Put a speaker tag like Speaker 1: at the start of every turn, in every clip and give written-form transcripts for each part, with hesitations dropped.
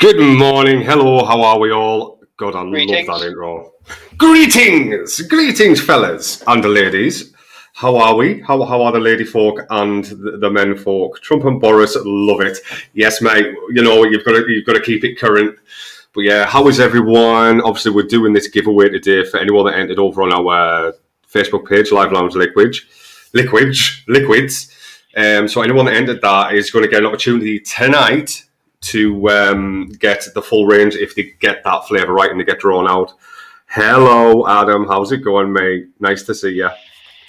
Speaker 1: Good morning, hello, how are we all? God, I
Speaker 2: Greetings.
Speaker 1: love that intro. Greetings, fellas and the ladies. How are we? How are the lady folk and the men folk? Trump and Boris love it. Yes, mate. You know you've got to keep it current. But yeah, how is everyone? Obviously, we're doing this giveaway today for anyone that entered over on our Facebook page, Live Lounge Liquids. So anyone that entered that is going to get an opportunity tonight to get the full range if they get that flavour right and they get drawn out. Hello, Adam. How's it going, mate? Nice to see you.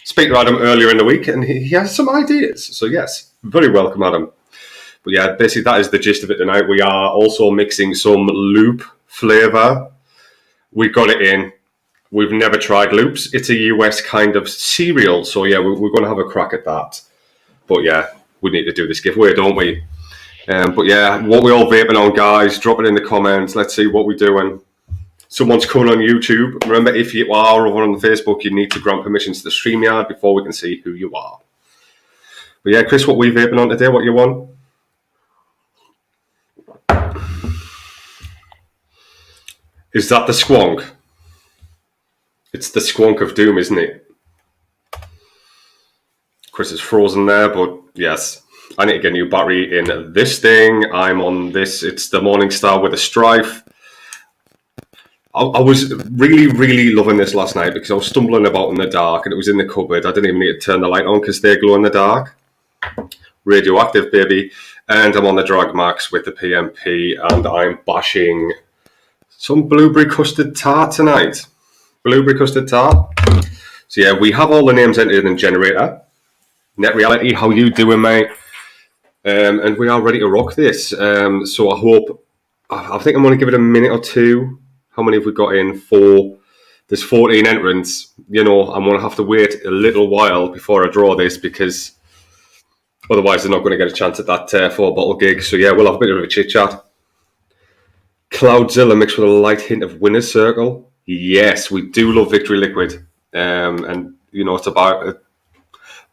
Speaker 1: Speak to Adam earlier in the week, and he has some ideas. So, yes, very welcome, Adam. But, yeah, basically that is the gist of it tonight. We are also mixing some Loop flavour. We got it in. We've never tried Loops. It's a US kind of cereal. So, yeah, we're going to have a crack at that. But, yeah, we need to do this giveaway, don't we? But yeah, what we all vaping on, guys, drop it in the comments. Let's see what we're doing. Someone's coming on YouTube. Remember, if you are over on Facebook, you need to grant permission to the StreamYard before we can see who you are. But yeah, Chris, what we vaping on today? What you want? Is that the squonk? It's the squonk of doom, isn't it? Chris is frozen there, but yes. I need to get a new battery in this thing. I'm on this. It's the Morningstar with a Strife. I was really loving this last night because I was stumbling about in the dark and it was in the cupboard. I didn't even need to turn the light on because they glow in the dark. Radioactive, baby. And I'm on the Drag Max with the PMP and I'm bashing some blueberry custard tart tonight. Blueberry custard tart. So yeah, we have all the names entered in the generator. Net Reality, how you doing, mate? And we are ready to rock this. So I think I'm going to give it a minute or two. How many have we got in? 4. There's 14 entrants. You know, I'm going to have to wait a little while before I draw this because otherwise they're not going to get a chance at that 4-bottle gig. So yeah, we'll have a bit of a chit chat. Cloudzilla mixed with a light hint of Winner's Circle. Yes, we do love Victory Liquid. And, you know, it's about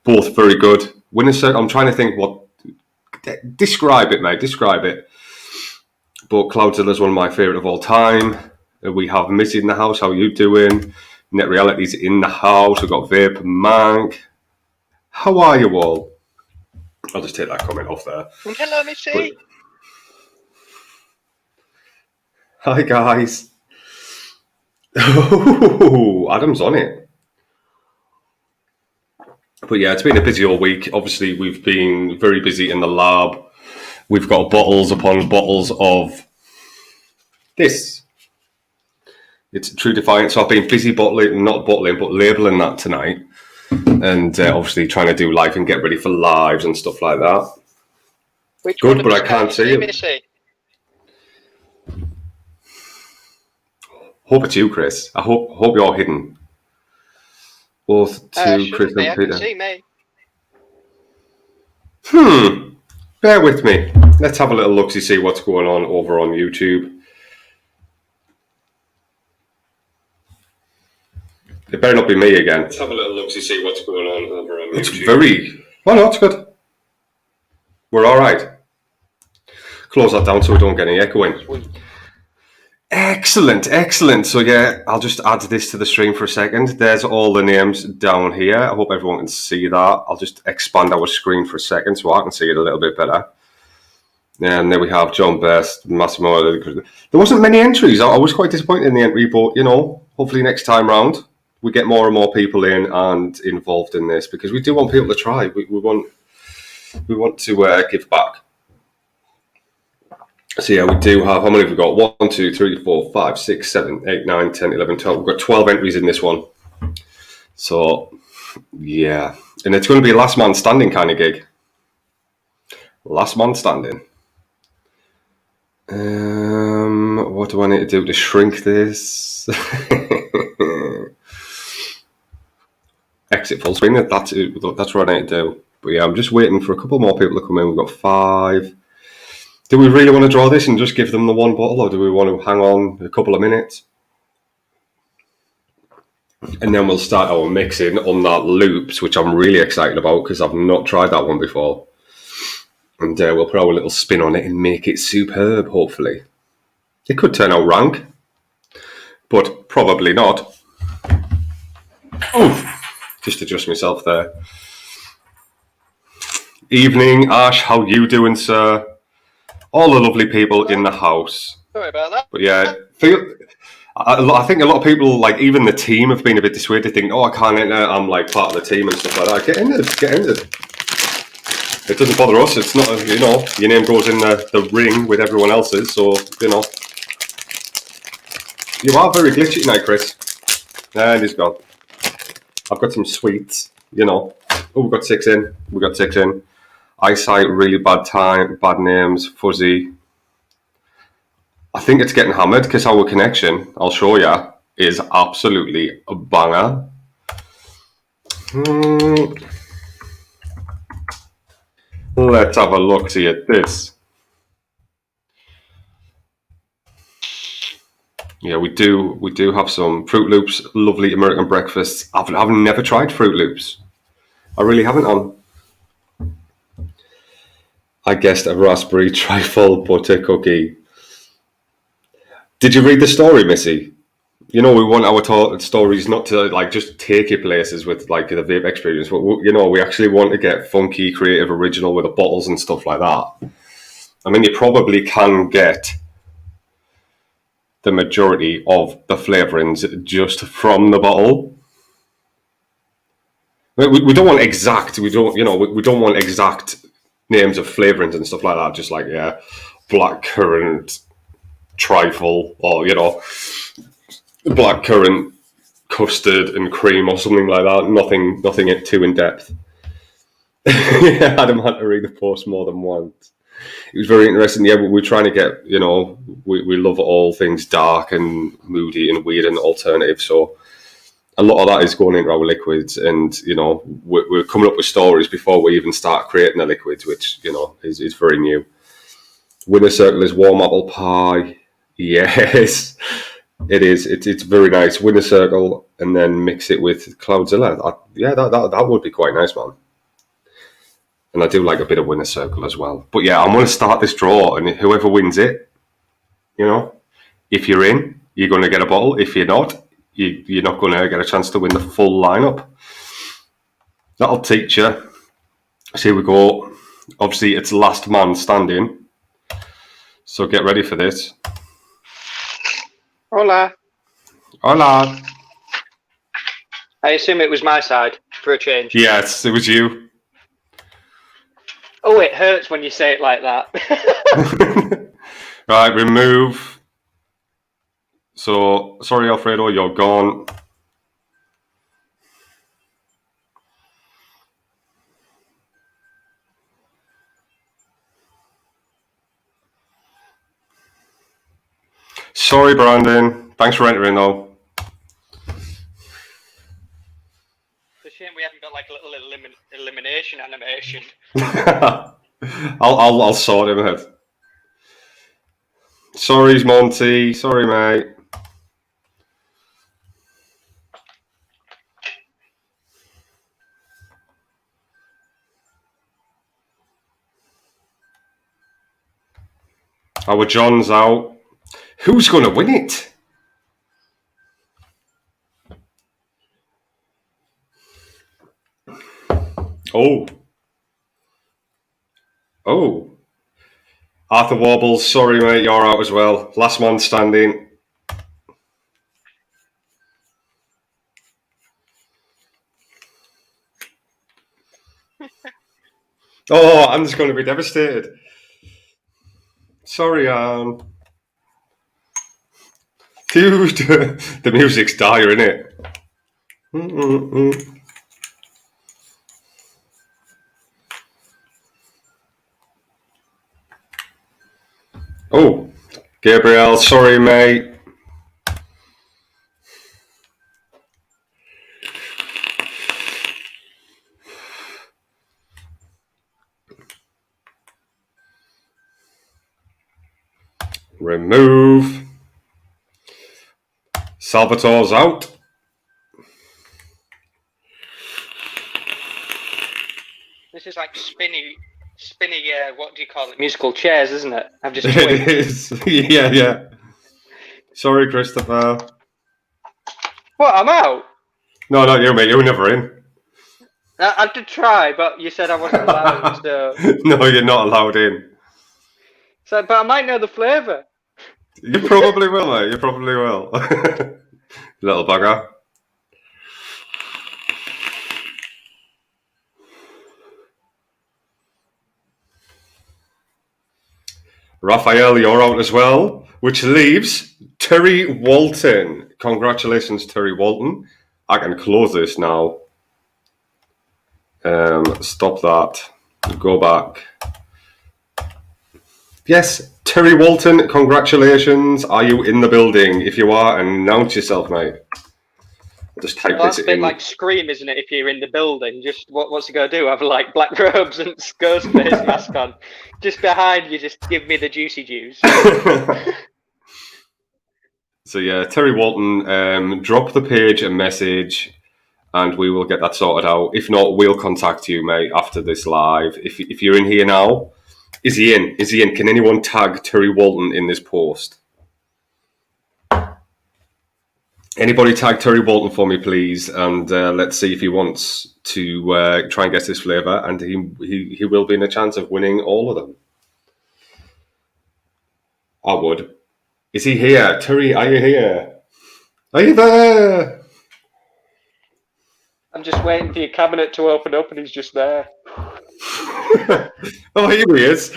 Speaker 1: both very good. Winner's Circle, I'm trying to think what... Describe it, mate. Describe it. But Cloudzilla is one of my favourite of all time. We have Missy in the house. How you doing? Net Reality's in the house. We've got Vape Mank. How are you all? I'll just take that comment off there.
Speaker 2: Hello, Missy.
Speaker 1: Hi, guys. Oh, Adam's on it. But yeah, it's been a busy all week. Obviously, we've been very busy in the lab. We've got bottles upon bottles of this. It's True Defiance. So I've been busy not bottling, but labelling that tonight. And obviously trying to do live and get ready for lives and stuff like that.
Speaker 2: Which
Speaker 1: good, but I can't see you.
Speaker 2: Missy?
Speaker 1: Hope it's you, Chris. I hope you're hidden. Both to Chris and Peter.
Speaker 2: See me.
Speaker 1: Bear with me. Let's have a little look-see, see what's going on over on YouTube. It better not be me again. Let's have a little look-see, see what's going on over on YouTube. It's very... Oh, no, it's good. We're all right. Close that down so we don't get any echoing. Excellent. So yeah, I'll just add this to the stream for a second. There's all the names down here. I hope everyone can see that. I'll just expand our screen for a second so I can see it a little bit better. And there we have John Best, Massimo. There wasn't many entries. I was quite disappointed in the entry, but you know, hopefully next time round we get more and more people in and involved in this because we do want people to try. We want to give back. So yeah, we do have, how many have we got? 1, 2, 3, 4, 5, 6, 7, 8, 9, 10, 11, 12. We've got 12 entries in this one. So, yeah. And it's going to be a last man standing kind of gig. Last man standing. What do I need to do to shrink this? Exit full screen. That's what I need to do. But yeah, I'm just waiting for a couple more people to come in. We've got 5. Do we really want to draw this and just give them the one bottle, or do we want to hang on a couple of minutes? And then we'll start our mixing on that Loops, which I'm really excited about because I've not tried that one before. And we'll put our little spin on it and make it superb, hopefully. It could turn out rank, but probably not. Oh, just adjust myself there. Evening, Ash. How you doing, sir? All the lovely people in the house.
Speaker 2: Sorry about that.
Speaker 1: But yeah, I think a lot of people, like even the team, have been a bit dissuaded. Think, oh, I can't enter. I'm like part of the team and stuff like that. Get entered. It doesn't bother us. It's not, your name goes in the ring with everyone else's. So, you are very glitchy tonight, Chris. And he's gone. I've got some sweets, Oh, we've got 6 in. Eyesight, really bad time, bad names, fuzzy. I think it's getting hammered because our connection, I'll show you, is absolutely a banger. Let's have a look see at this. Yeah, we do have some Fruit Loops, lovely American breakfasts. I've never tried Fruit Loops. I really haven't. I guessed a raspberry trifle butter cookie. Did you read the story, Missy? We want our stories not to just take you places with the vape experience, but we actually want to get funky, creative, original with the bottles and stuff like that. I mean, you probably can get the majority of the flavourings just from the bottle. We don't want exact. We don't want exact names of flavourings and stuff like that. Just black currant trifle, or black currant custard and cream or something like that. Nothing too in depth. Adam had to read the post more than once. It was very interesting. Yeah, we're trying to get, we love all things dark and moody and weird and alternative. So a lot of that is going into our liquids, and we're coming up with stories before we even start creating the liquids, which is very new. Winner circle is warm apple pie. Yes, it is. It's very nice. Winner circle, and then mix it with Cloudzilla. That would be quite nice, man. And I do like a bit of winner circle as well. But yeah, I'm going to start this draw, and whoever wins it, if you're in, you're going to get a bottle. If you're not, you're not going to get a chance to win the full lineup. That'll teach you. So here we go. Obviously, it's last man standing. So get ready for this.
Speaker 2: Hola.
Speaker 1: Hola.
Speaker 2: I assume it was my side for a change.
Speaker 1: Yes, it was you.
Speaker 2: Oh, it hurts when you say it like that.
Speaker 1: Right, remove. So, sorry, Alfredo, you're gone. Sorry, Brandon. Thanks for entering, though.
Speaker 2: It's a shame we haven't got a little elimination animation.
Speaker 1: I'll sort him out. Sorry, Monty. Sorry, mate. Our John's out. Who's going to win it? Oh. Arthur Warbles, sorry, mate, you're out as well. Last man standing. Oh, I'm just going to be devastated. Sorry, dude, the music's dire, innit? Oh, Gabriel, sorry, mate. Remove. Salvatore's out.
Speaker 2: This is like spinny, what do you call it? Musical chairs, isn't it? I've just
Speaker 1: It is. Yeah. Sorry, Christopher.
Speaker 2: What? I'm out.
Speaker 1: No, not you, mate. You were never in.
Speaker 2: I did try, but you said I wasn't allowed. So,
Speaker 1: No, you're not allowed in.
Speaker 2: but I might know the flavour.
Speaker 1: You probably will, mate. You probably will. Little bugger. Raphael, you're out as well, which leaves Terry Walton. Congratulations, Terry Walton. I can close this now. Stop that. Go back. Yes, Terry Walton, congratulations. Are you in the building? If you are, announce yourself, mate. Just type
Speaker 2: Well, that's
Speaker 1: this
Speaker 2: a bit
Speaker 1: in.
Speaker 2: like Scream, isn't it? If you're in the building, just what's he going to do? Have like black robes and ghost face mask on. Just behind you, just give me the juicy juice.
Speaker 1: So yeah, Terry Walton, drop the page a message and we will get that sorted out. If not, we'll contact you, mate, after this live. If you're in here now, is he in? Is he in? Can anyone tag Terry Walton in this post? Anybody tag Terry Walton for me, please, and let's see if he wants to try and guess this flavour, and he will be in a chance of winning all of them. I would. Is he here? Terry, are you here? Are you there?
Speaker 2: I'm just waiting for your cabinet to open up, and he's just there.
Speaker 1: Oh, here he is.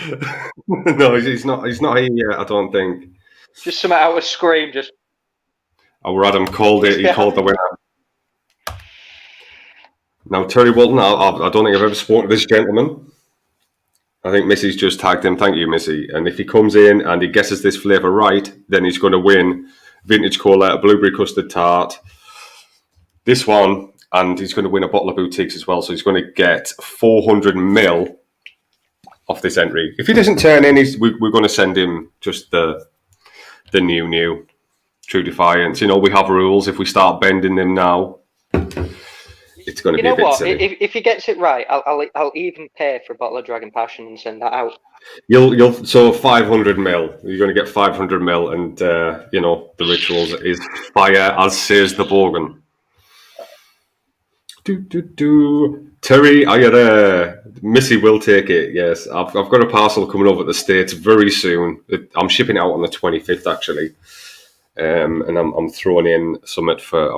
Speaker 1: No, he's not. He's not here yet. I don't think.
Speaker 2: Just something out of Scream. Just.
Speaker 1: Our Adam called it. He called the winner. Now, Terry Walton, I don't think I've ever spoken to this gentleman. I think Missy's just tagged him. Thank you, Missy. And if he comes in and he guesses this flavour right, then he's going to win vintage cola, a blueberry custard tart, this one, and he's going to win a bottle of boutiques as well. So he's going to get 400ml off this entry. If he doesn't turn in, we're going to send him just the new. True defiance. You know, we have rules. If we start bending them now, it's going to be a bit silly.
Speaker 2: If he gets it right, I'll even pay for a bottle of Dragon Passion and send that out.
Speaker 1: So 500ml. You're going to get 500ml, and you know the rituals is fire, as says the Bogan. Terry, are you there? Missy will take it. Yes, I've got a parcel coming over to the States very soon. I'm shipping it out on the 25th actually. And I'm throwing in something for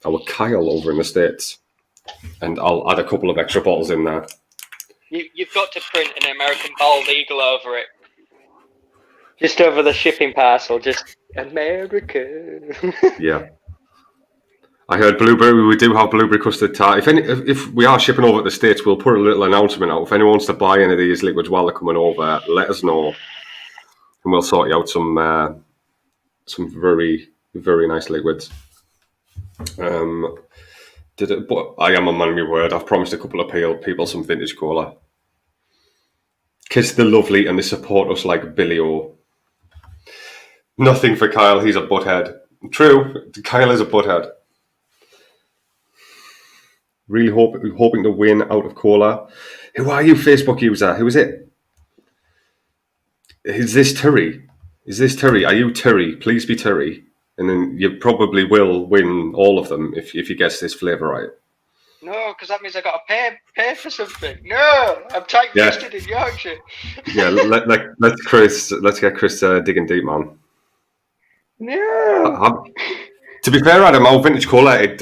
Speaker 1: our Kyle over in the States, and I'll add a couple of extra bottles in there.
Speaker 2: You've got to print an American bald eagle over it, just over the shipping parcel. Just America.
Speaker 1: Yeah, I heard blueberry. We do have blueberry custard tart. If we are shipping over to the States, we'll put a little announcement out. If anyone wants to buy any of these liquids while they're coming over, let us know, and we'll sort you out some very, very nice liquids. But I am a man of my word. I've promised a couple of people some vintage cola. Kiss the lovely, and they support us like Billy O. Nothing for Kyle. He's a butthead. True, Kyle is a butthead. Really hoping to win out of cola. Who are you, Facebook user? Who is it? Is this Terry? Is this Terry? Are you Terry? Please be Terry. And then you probably will win all of them if you guess this flavour right.
Speaker 2: No, because that means I got to pay for something. No, I'm tight-fisted in Yorkshire.
Speaker 1: Yeah, let's get Chris digging deep, man.
Speaker 2: No.
Speaker 1: To be fair, Adam, our vintage cola, it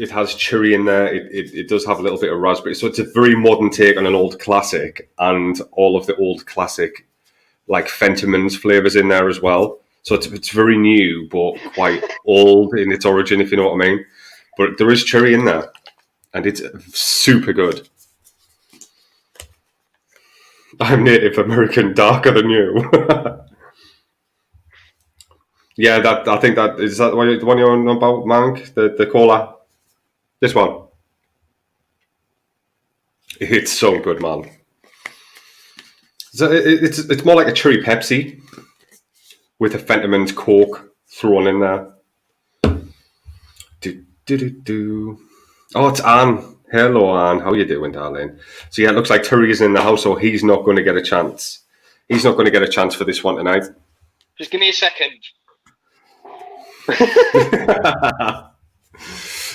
Speaker 1: has cherry in there. It does have a little bit of raspberry. So it's a very modern take on an old classic, and all of the old classic like Fentimans flavours in there as well. So it's very new, but quite old in its origin, if you know what I mean. But there is cherry in there, and it's super good. I'm Native American, darker than you. Yeah, I think that is that the one you're on about, Mank? The cola? This one. It's so good, man. So it's more like a cherry Pepsi with a Fentimans Coke thrown in there. Oh, it's Anne. Hello, Anne. How you doing, darling? So yeah, it looks like Terry is in the house, so he's not going to get a chance. He's not going to get a chance for this one tonight.
Speaker 2: Just give me a second.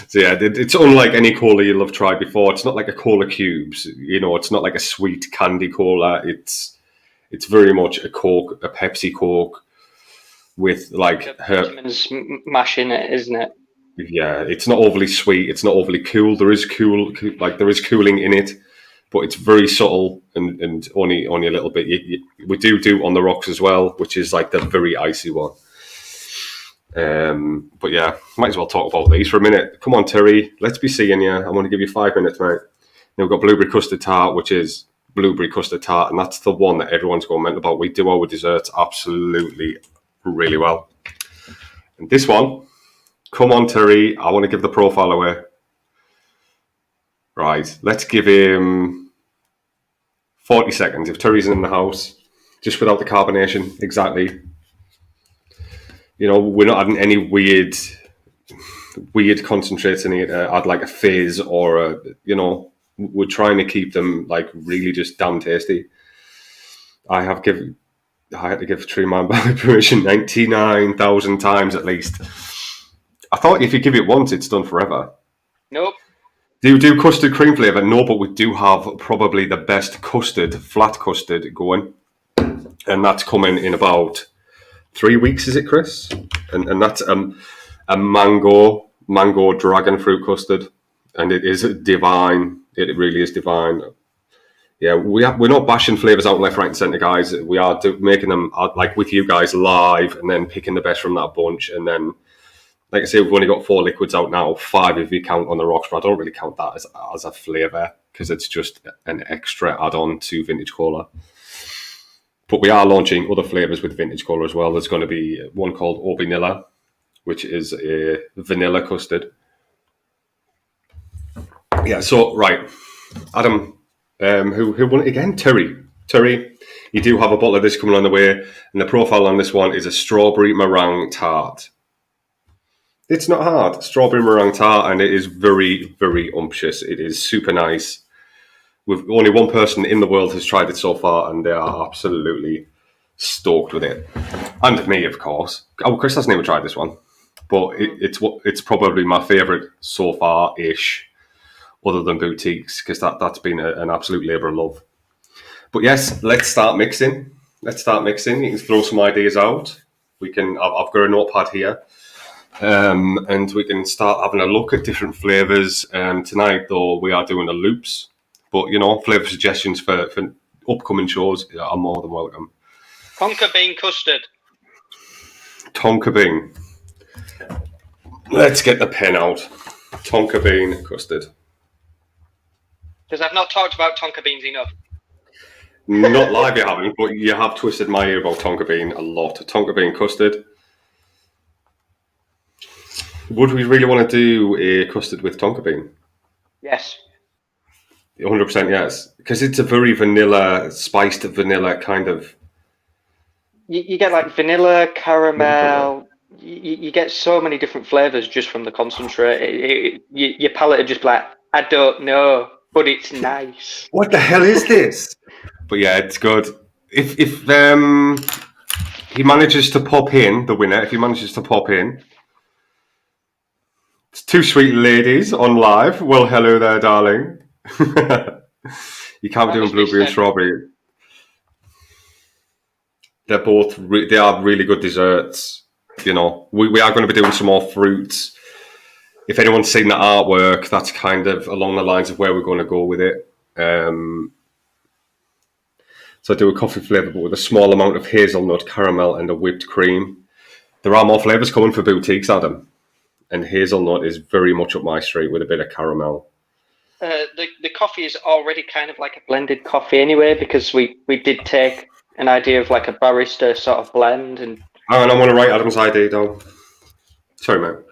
Speaker 1: So yeah, it's unlike any cola you'll have tried before. It's not like a cola cubes, it's not like a sweet candy cola. It's very much a Coke, a Pepsi Coke with like
Speaker 2: vitamins mash in it, isn't it?
Speaker 1: Yeah, it's not overly sweet. It's not overly cool. There is cooling in it, but it's very subtle and only a little bit. We do on the rocks as well, which is like the very icy one. But yeah, might as well talk about these for a minute. Come on, Terry, let's be seeing you. I want to give you 5 minutes, mate. Now we've got blueberry custard tart, which is blueberry custard tart, and that's the one that everyone's going mental about. We do our desserts absolutely really well. And this one, come on, Terry, I want to give the profile away. Right, let's give him 40 seconds. If Terry's in the house, just without the carbonation, exactly. We're not adding any weird concentrates in it. Add like a fizz or we're trying to keep them like really just damn tasty. I had to give Tree Man permission 99,000 times at least. I thought if you give it once, it's done forever.
Speaker 2: Nope.
Speaker 1: Do you do custard cream flavour? No, but we do have probably the best flat custard going. And that's coming in about 3 weeks, is it, Chris? And that's a mango dragon fruit custard. And it is divine. It really is divine. Yeah, we're not bashing flavours out left, right and centre, guys. We are making them like with you guys live and then picking the best from that bunch. And then, like I say, we've only got 4 liquids out now, 5 if you count on the rocks, but I don't really count that as a flavour because it's just an extra add-on to vintage cola. But we are launching other flavours with vintage cola as well. There's going to be one called O Vanilla, which is a vanilla custard. Yeah, so, right. Adam, who won it again? Terry, you do have a bottle of this coming on the way, and the profile on this one is a strawberry meringue tart. It's not hard. Strawberry meringue tart, and it is very, very umptious. It is super nice. With only one person in the world has tried it so far, and they are absolutely stoked with it. And me, of course. Oh, Chris hasn't even tried this one, but it's probably my favourite so far-ish, other than boutiques, because that's been an absolute labour of love. But yes, let's start mixing. You can throw some ideas out. I've got a notepad here. And we can start having a look at different flavours. Tonight, though, we are doing the loops. But, flavour suggestions for upcoming shows are more than welcome.
Speaker 2: Tonka bean custard.
Speaker 1: Tonka bean. Let's get the pen out. Tonka bean custard.
Speaker 2: Because I've not talked about tonka beans enough.
Speaker 1: Not live, you haven't, but you have twisted my ear about tonka bean a lot. Tonka bean custard. Would we really want to do a custard with tonka bean?
Speaker 2: Yes.
Speaker 1: 100% yes. Because it's a very spiced vanilla kind of...
Speaker 2: You get like vanilla, caramel. You get so many different flavours just from the concentrate. Your palate would just be like, I don't know, but it's nice.
Speaker 1: What the hell is this? But yeah, it's good. If he manages to pop in, the winner, it's 2 sweet ladies on live. Well, hello there, darling. You can't do blueberry and strawberry. They are really good desserts. We are going to be doing some more fruits. If anyone's seen the artwork, that's kind of along the lines of where we're going to go with it. So I do a coffee flavour, but with a small amount of hazelnut, caramel, and a whipped cream. There are more flavours coming for boutiques, Adam. And hazelnut is very much up my street with a bit of caramel.
Speaker 2: The coffee is already kind of like a blended coffee anyway, because we did take an idea of like a barista sort of blend. And
Speaker 1: I want to write Adam's ID down. Sorry, mate.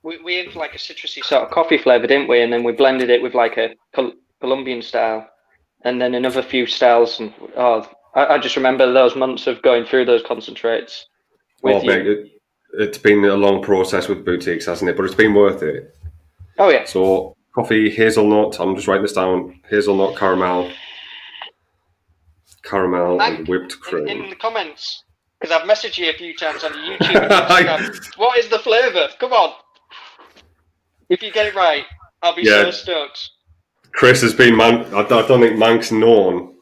Speaker 2: We aimed for like a citrusy sort of coffee flavour, didn't we? And then we blended it with like a Colombian style. And then another few styles. And I just remember those months of going through those concentrates with you.
Speaker 1: Mate, it's been a long process with boutiques, hasn't it? But it's been worth it.
Speaker 2: Oh, yeah.
Speaker 1: So, coffee, hazelnut. I'm just writing this down. Hazelnut, caramel, and whipped cream.
Speaker 2: In the comments, Because I've messaged you a few times on YouTube and Instagram. What is the flavour? Come on. If you get it right, I'll be so stoked.
Speaker 1: Chris has been I don't think Mank's known.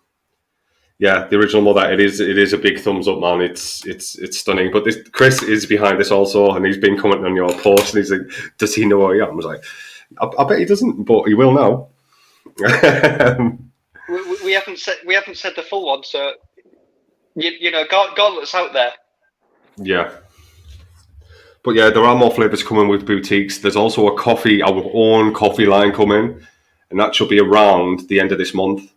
Speaker 1: Yeah, the original mother. It is a big thumbs up, man. It's stunning. But Chris is behind this also, and he's been commenting on your post, and he's like, "Does he know who I am?" I was like, "I bet he doesn't, but he will now."
Speaker 2: we haven't said the full one, so you know, gauntlets out there.
Speaker 1: Yeah. But yeah, there are more flavours coming with boutiques. There's also our own coffee line coming, and that should be around the end of this month.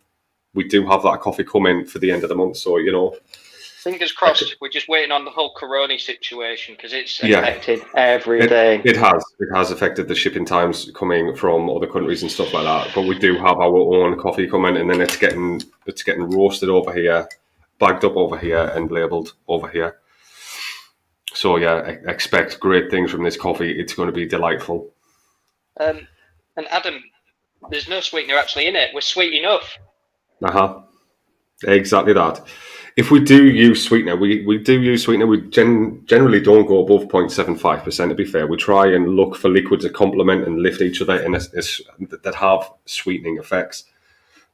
Speaker 1: We do have that coffee coming for the end of the month, so you know.
Speaker 2: Fingers crossed. We're just waiting on the whole corona situation because it's affected everything.
Speaker 1: It has affected the shipping times coming from other countries and stuff like that. But we do have our own coffee coming, and then it's getting roasted over here, bagged up over here, and labelled over here. So yeah, expect great things from this coffee. It's going to be delightful.
Speaker 2: And Adam, there's no sweetener actually in it. We're sweet enough.
Speaker 1: Exactly that. If we do use sweetener, we do use sweetener. We generally don't go above 0.75%. To be fair, we try and look for liquids that complement and lift each other and that have sweetening effects,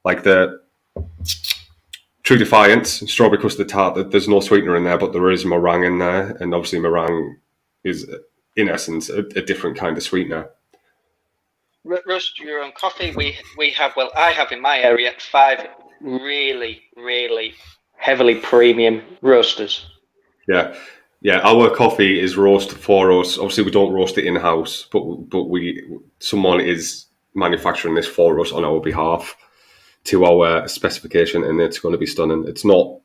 Speaker 1: like the True Defiance Strawberry Custard Tart. There's no sweetener in there, but there is meringue in there, and obviously meringue is, in essence, a different kind of sweetener.
Speaker 2: Roast your own coffee. We have. Well, I have in my area 5 really, really heavily premium roasters.
Speaker 1: Yeah. Our coffee is roasted for us. Obviously, we don't roast it in house, but someone is manufacturing this for us on our behalf to our specification, and it's going to be stunning. It's not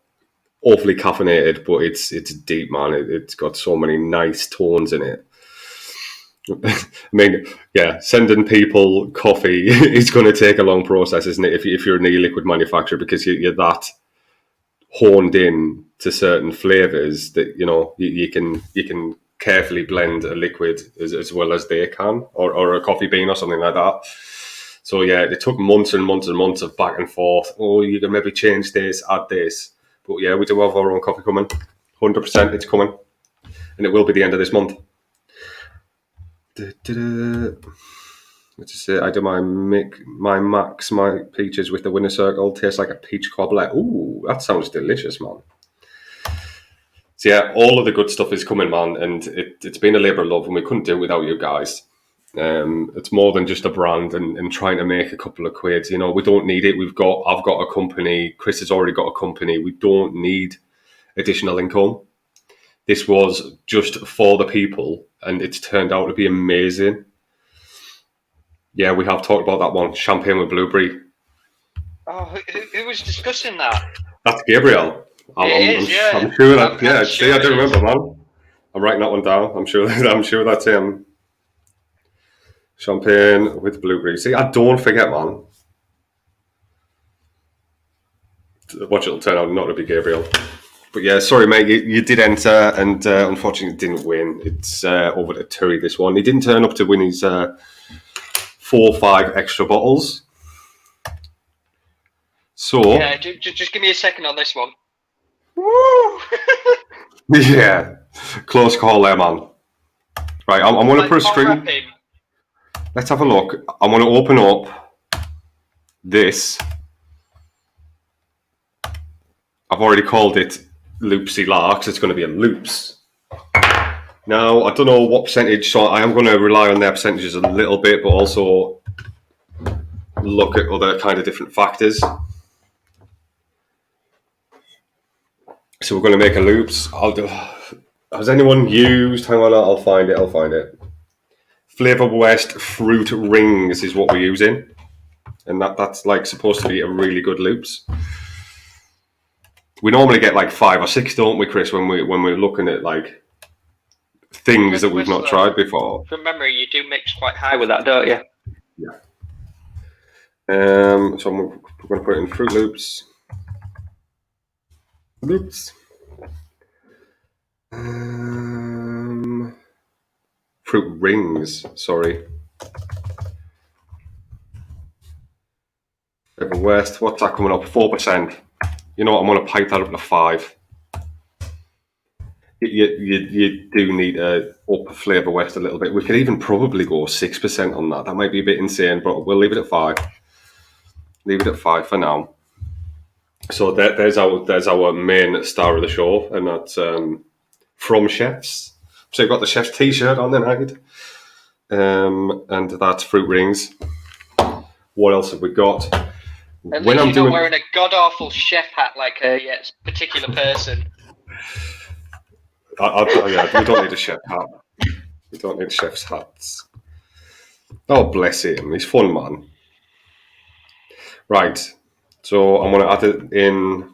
Speaker 1: awfully caffeinated, but it's deep, man. It's got so many nice tones in it. I mean, yeah, sending people coffee is going to take a long process, isn't it? If you're an e-liquid manufacturer, because you're that honed in to certain flavors that you know you can carefully blend a liquid as well as they can, or a coffee bean or something like that. So yeah, it took months and months and months of back and forth. Oh, you can maybe change this, add this. But yeah, we do have our own coffee coming. 100% it's coming, and it will be the end of this month. Let's just say I do my Max, my peaches with the winner circle. Tastes like a peach cobbler. Ooh, that sounds delicious, man. So yeah, all of the good stuff is coming, man, and it's been a labour of love, and we couldn't do it without you guys. It's more than just a brand and trying to make a couple of quid. You know, we don't need it. I've got a company. Chris has already got a company. We don't need additional income. This was just for the people, and it's turned out to be amazing. Yeah, we have talked about that one, champagne with blueberry.
Speaker 2: Oh, who was discussing that?
Speaker 1: That's Gabriel. I'm sure that. Yeah, see, I do remember, man. I'm writing that one down. I'm sure that's him. Champagne with blueberry. See, I don't forget, man. Watch, it'll turn out not to be Gabriel. But yeah, sorry, mate. You did enter, and unfortunately didn't win. It's over to Turi, this one. He didn't turn up to win his 4 or 5 extra bottles. So
Speaker 2: yeah, just give me a second on this one. Woo!
Speaker 1: Yeah, close call there, man. Right, I'm going to put a string. Let's have a look. I'm going to open up this. I've already called it Loopsy Larks. It's going to be a Loops. Now, I don't know what percentage, so I am going to rely on their percentages a little bit, but also look at other kind of different factors. So we're going to make a Loops. Has anyone used? Hang on, I'll find it. Flavour West Fruit Rings is what we're using, and that's like supposed to be a really good Loops. We normally get like 5 or 6, don't we, Chris? When we're looking at like things that we've not tried before.
Speaker 2: From memory, you do mix quite high with that, don't you?
Speaker 1: Yeah. So we're going to put it in Fruit Loops. Fruit Rings, sorry. Flavour West, what's that coming up? 4%. You know what, I'm going to pipe that up to 5. You do need to up Flavour West a little bit. We could even probably go 6% on that. That might be a bit insane, but we'll leave it at 5. Leave it at 5 for now. So there's our main star of the show, and that's from Chefs. So you've got the Chef's T-shirt on tonight, and that's fruit rings. What else have we got?
Speaker 2: At least you're not wearing a god-awful chef hat like a particular person.
Speaker 1: Yeah, we don't need a chef hat. We don't need chef's hats. Oh, bless him. He's fun, man. Right. So I'm going to add it in.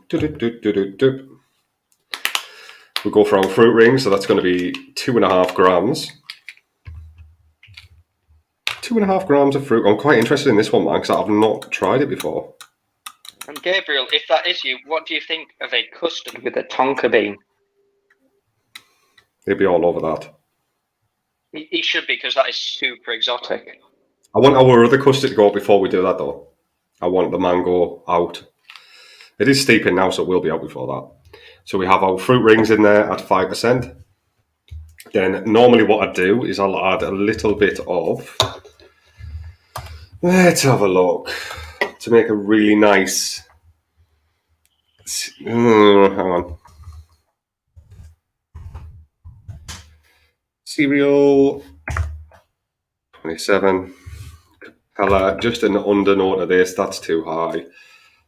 Speaker 1: We go for our fruit ring. So that's going to be 2.5 grams. 2.5 grams of fruit. I'm quite interested in this one, man, because I've not tried it before.
Speaker 2: And Gabriel, if that is you, what do you think of a custard with a tonka bean?
Speaker 1: He'd be all over that.
Speaker 2: He should be, because that is super exotic.
Speaker 1: I want our other custard to go before we do that, though. I want the mango out. It is steeping now, so it will be out before that. So we have our fruit rings in there at 5%. Then normally what I do is I'll add a little bit of... Let's have a look. To make a really nice... hang on. Cereal 27. Just an undernote of this, that's too high.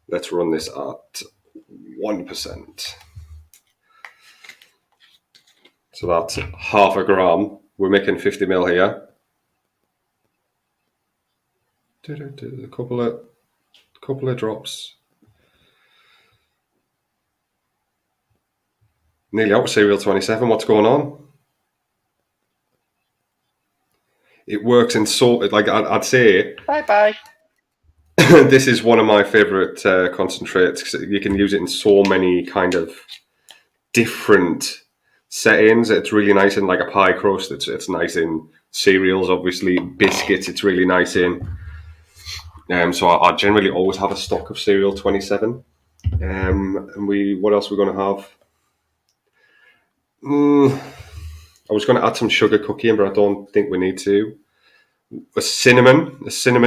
Speaker 1: Let's run this at 1%. So that's 0.5 gram. We're making 50 ml here. A couple of drops. Nearly out of cereal 27. What's going on? It works in I'd say.
Speaker 2: Bye.
Speaker 1: This is one of my favourite concentrates. You can use it in so many kind of different settings. It's really nice in like a pie crust. It's nice in cereals, obviously. Biscuits, it's really nice in. So I generally always have a stock of cereal 27. And what else we're going to have? I was going to add some sugar cookie in, but I don't think we need to. A cinnamon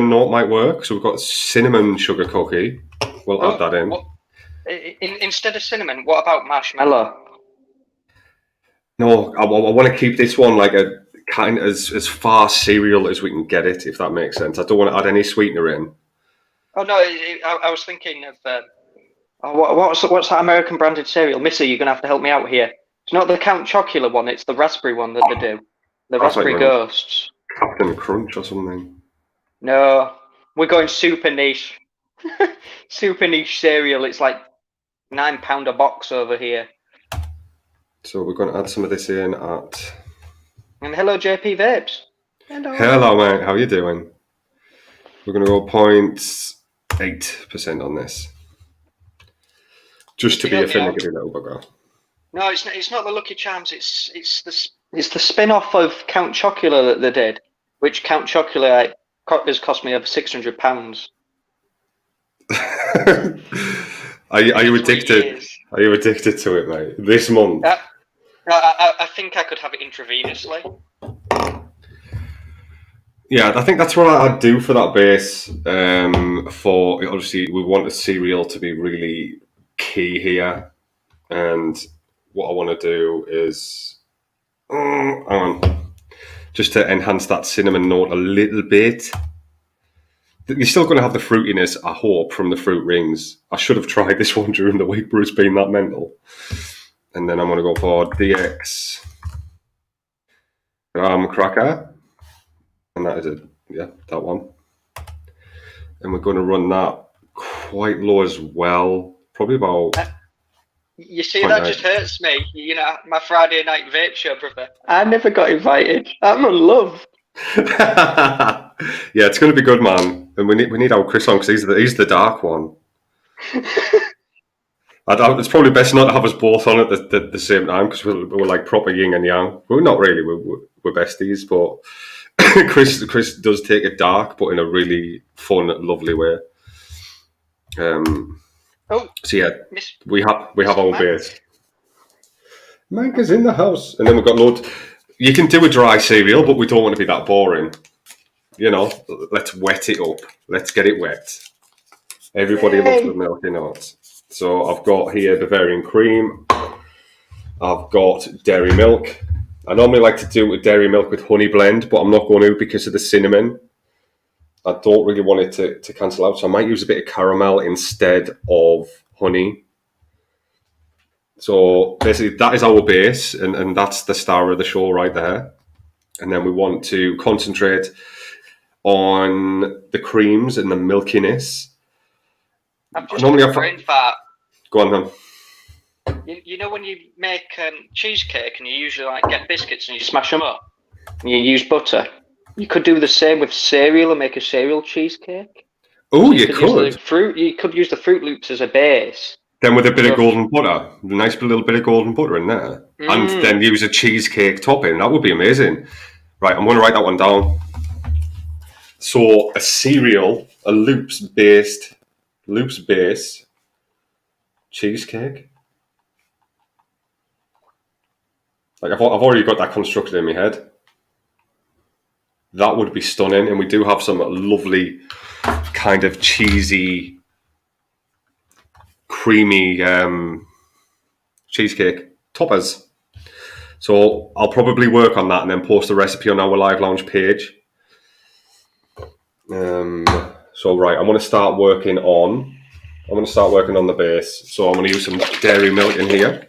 Speaker 1: note might work. So we've got cinnamon sugar cookie. We'll add that in.
Speaker 2: Instead of cinnamon, what about marshmallow?
Speaker 1: No, I want to keep this one like a kind of as far cereal as we can get it, if that makes sense. I don't want to add any sweetener in.
Speaker 2: Oh no, I was thinking of what's that American branded cereal? Missy, you're gonna have to help me out here. It's not the Count Chocula one; it's the raspberry one that they do. The raspberry ghosts.
Speaker 1: Captain Crunch or something.
Speaker 2: No, we're going super niche. Super niche cereal. It's like £9 a box over here.
Speaker 1: So we're going to add some of this in at...
Speaker 2: And hello, JP Vapes.
Speaker 1: Hello, mate. How are you doing? We're going to go 0.8% on this. Just to be a finicky little bugger.
Speaker 2: No, it's not the Lucky Charms. It's the spin-off of Count Chocula that they did, which Count Chocula has cost me over £600.
Speaker 1: Are you addicted? Years. Are you addicted to it, mate? This month?
Speaker 2: I think I could have it intravenously.
Speaker 1: Yeah, I think that's what I'd do for that base. For obviously, we want the cereal to be really key here, and what I want to do is, hang on, just to enhance that cinnamon note a little bit. You're still going to have the fruitiness, I hope, from the fruit rings. I should have tried this one during the week, Bruce, being that mental. And then I'm going to go for DX cracker. And that is it. Yeah, that one. And we're going to run that quite low as well. Probably about...
Speaker 2: You see, that just hurts me. You know, my Friday night vape show, brother. I never got invited. I'm unloved.
Speaker 1: Yeah, it's going to be good, man. And we need our Chris on because he's the dark one. It's probably best not to have us both on at the same time because we're like proper yin and yang. We're not really. We're besties, but Chris does take it dark, but in a really fun, lovely way. So yeah, we have our base. Manga's in the house. And then we've got loads. You can do a dry cereal, but we don't want to be that boring. You know, let's wet it up. Let's get it wet. Everybody loves the milky notes. So I've got here Bavarian cream. I've got dairy milk. I normally like to do a dairy milk with honey blend, but I'm not going to because of the cinnamon. I don't really want it to cancel out, so I might use a bit of caramel instead of honey. So basically that is our base, and that's the star of the show right there. And then we want to concentrate on the creams and the milkiness.
Speaker 2: I've just had a brain fart.
Speaker 1: Go on then.
Speaker 2: You know when you make cheesecake and you usually like get biscuits and you smash them up and you use butter? You could do the same with cereal and make a cereal cheesecake.
Speaker 1: Oh, you could.
Speaker 2: You could use the Fruit Loops as a base.
Speaker 1: Then with a bit of golden butter, a nice little bit of golden butter in there. And then use a cheesecake topping. That would be amazing. Right, I'm going to write that one down. So a cereal, a Loops base cheesecake. Like I've already got that constructed in my head. That would be stunning, and we do have some lovely kind of cheesy, creamy cheesecake toppers. So I'll probably work on that and then post the recipe on our Live Lounge page. So right, I'm going to start working on the base. So I'm going to use some dairy milk in here.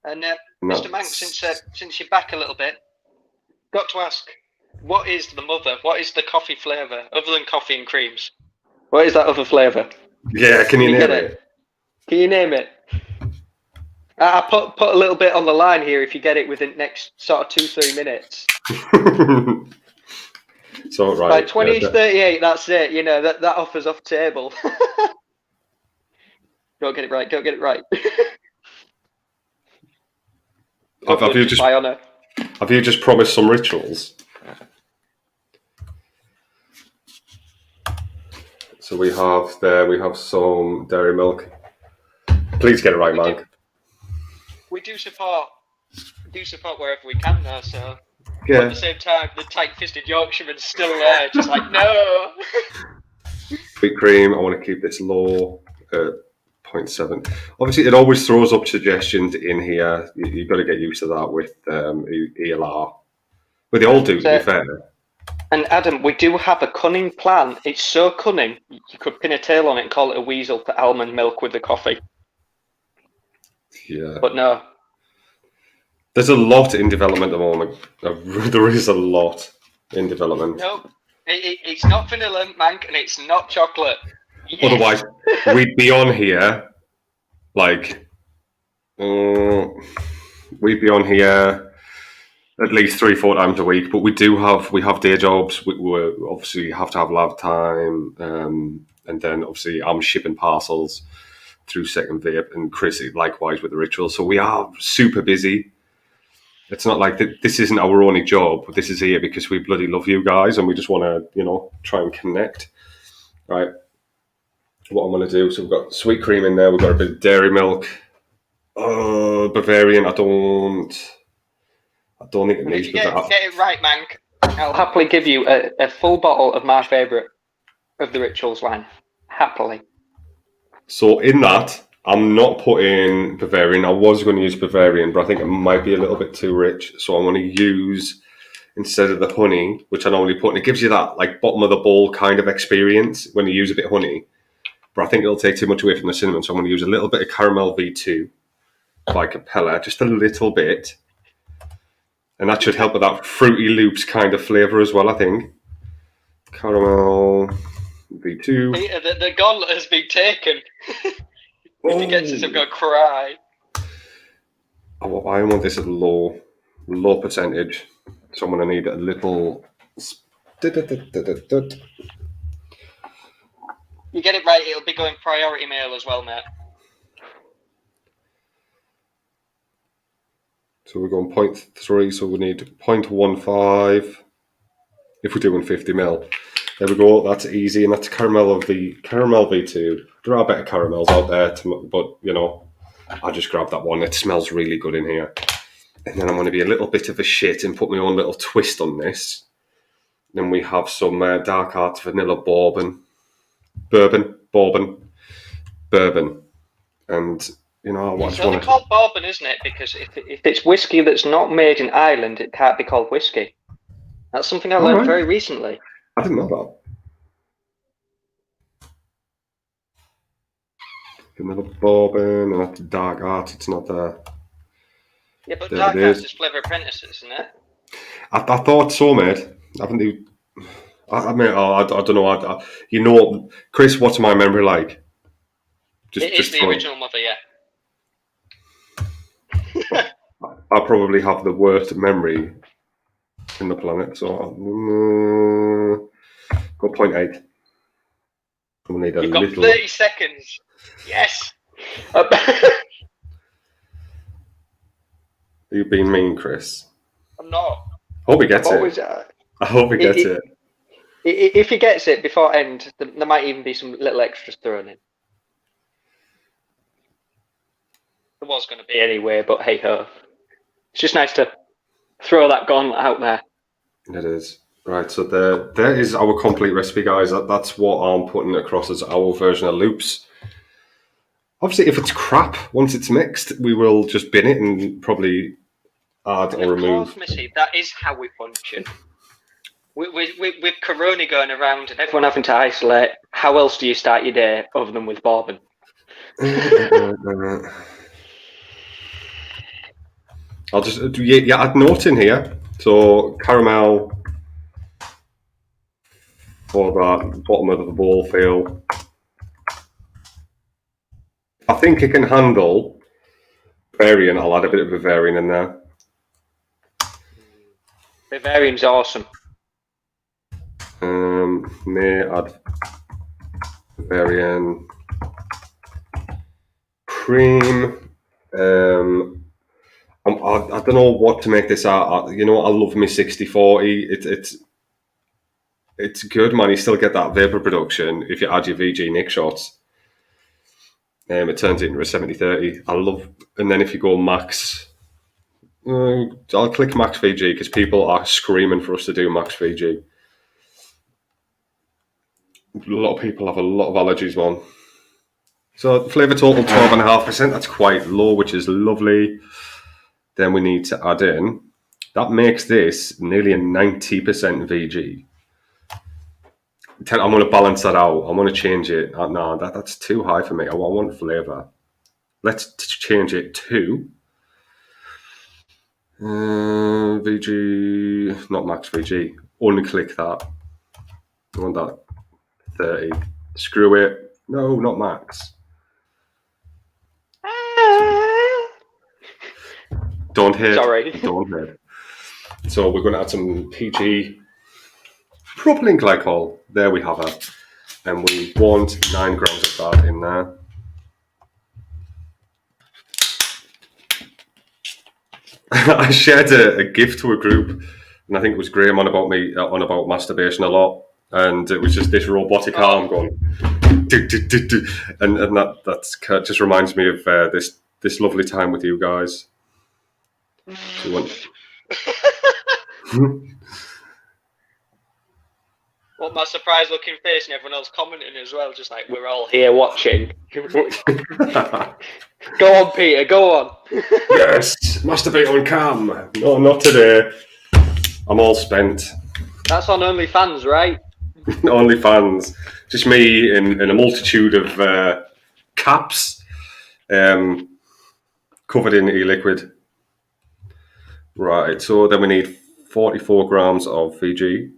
Speaker 2: And Mr. Mank, since you're back a little bit, got to ask, what is the coffee flavour other than coffee and creams? What is that other flavour?
Speaker 1: Yeah, can you name it?
Speaker 2: Can you name it? I put a little bit on the line here if you get it within the next sort of 2-3 minutes.
Speaker 1: So right.
Speaker 2: By 2038, that's it. You know that offer's off table. Don't get it right.
Speaker 1: Have you just promised some rituals? So we have some dairy milk. Please get it right, Mark.
Speaker 2: We do support wherever we can now, so
Speaker 1: yeah.
Speaker 2: But at the same time the tight-fisted Yorkshireman's still there, just like no.
Speaker 1: Sweet cream, I want to keep this low at 0.7. Obviously it always throws up suggestions in here. You've got to get used to that with ELR. But they all do, to be fair.
Speaker 2: And Adam, we do have a cunning plan. It's so cunning, you could pin a tail on it and call it a weasel for almond milk with the coffee.
Speaker 1: Yeah.
Speaker 2: But no.
Speaker 1: There's a lot in development at the moment. There is a lot in development.
Speaker 2: No, it's not vanilla, Mank, and it's not chocolate. Yes.
Speaker 1: Otherwise, we'd be on here, like, we'd be on here at least 3-4 times a week. But we have day jobs. We obviously have to have lab time, and then obviously I'm shipping parcels through Second Vape, and Chris likewise with the ritual. So we are super busy. It's not like this isn't our only job. This is here because we bloody love you guys, and we just want to, try and connect. Right. What I'm going to do, so we've got sweet cream in there, we've got a bit of dairy milk. Bavarian, I don't think it needs to get
Speaker 2: it right, Mank. I'll happily give you a full bottle of my favourite of the Rituals line. Happily.
Speaker 1: So in that, I'm not putting Bavarian. I was going to use Bavarian, but I think it might be a little bit too rich. So I'm going to use, instead of the honey, which I normally put, and it gives you that like bottom of the bowl kind of experience when you use a bit of honey. But I think it'll take too much away from the cinnamon. So I'm going to use a little bit of caramel V2 by Capella, just a little bit. And that should help with that Fruity Loops kind of flavour as well, I think. Caramel V2.
Speaker 2: Peter, the gauntlet has been taken. If he gets this, I'm going to cry.
Speaker 1: I want this at low percentage. So I'm going to need a little...
Speaker 2: You get it right, it'll be going priority mail as well, mate.
Speaker 1: So we're going 0.3, so we need 0.15 if we're doing 50 ml. There we go. That's easy, and that's caramel V2. There are better caramels out there, but I just grabbed that one. It smells really good in here. And then I'm going to be a little bit of a shit and put my own little twist on this. Then we have some Dark Arts Vanilla Bourbon. And,
Speaker 2: It's only called bourbon, isn't it? Because if it's whiskey that's not made in Ireland, it can't be called whiskey. That's something I learned very recently.
Speaker 1: I didn't know that. Vanilla Bourbon, and that's Dark Art. It's not there.
Speaker 2: Yeah, but Dark Arts is Flavour Apprentices, isn't it?
Speaker 1: I thought so, mate. Haven't you? I don't know. Chris, what's my memory like?
Speaker 2: It is the original mother, yeah.
Speaker 1: I probably have the worst memory in the planet, so go 0.8. I'm gonna need
Speaker 2: You've got 30 seconds. Yes.
Speaker 1: Are you being mean, Chris?
Speaker 2: I'm not.
Speaker 1: Hope he gets it. I hope he gets it.
Speaker 2: If he gets it before end, there might even be some little extras thrown in. There was going to be anyway, but hey ho. It's just nice to throw that gauntlet out there.
Speaker 1: It is. Right, so there is our complete recipe, guys. That's what I'm putting across as our version of Loop's. Obviously, if it's crap, once it's mixed, we will just bin it and probably add or remove.
Speaker 2: Of course, Missy, that is how we function. With Corona going around and everyone having to isolate, how else do you start your day other than with bourbon?
Speaker 1: I'll just add notes in here. So caramel for that bottom of the bowl feel. I think it can handle Bavarian. I'll add a bit of Bavarian in there.
Speaker 2: Bavarian's awesome.
Speaker 1: May add Bavarian cream. I don't know what to make this out. I love my 60-40. It's good, man. You still get that vapor production if you add your VG Nick shots. It turns it into a 70-30. And then if you go max, I'll click max VG because people are screaming for us to do max VG. A lot of people have a lot of allergies, man. So flavour total 12.5%. That's quite low, which is lovely. Then we need to add in. That makes this nearly a 90% VG. I'm going to balance that out. I'm going to change it. No, that's too high for me. I want flavour. Let's change it to VG, not max VG. Only click that. I want that 30. Screw it. No, not max. Don't hit.
Speaker 2: Sorry.
Speaker 1: Don't hit. So we're going to add some PG propylene glycol. There we have it. And we want 9 grams of that in there. I shared a gift to a group, and I think it was Graham on about masturbation a lot, and it was just this robotic arm going, do, do, do, do. And that just reminds me of this lovely time with you guys.
Speaker 2: What my surprised looking face and everyone else commenting as well, just like we're all here watching. Go on, Peter, go on.
Speaker 1: Yes, masturbate on cam. No, not today. I'm all spent.
Speaker 2: That's on OnlyFans, right?
Speaker 1: OnlyFans. Just me in a multitude of caps covered in e-liquid. Right, so then we need 44 grams of VG.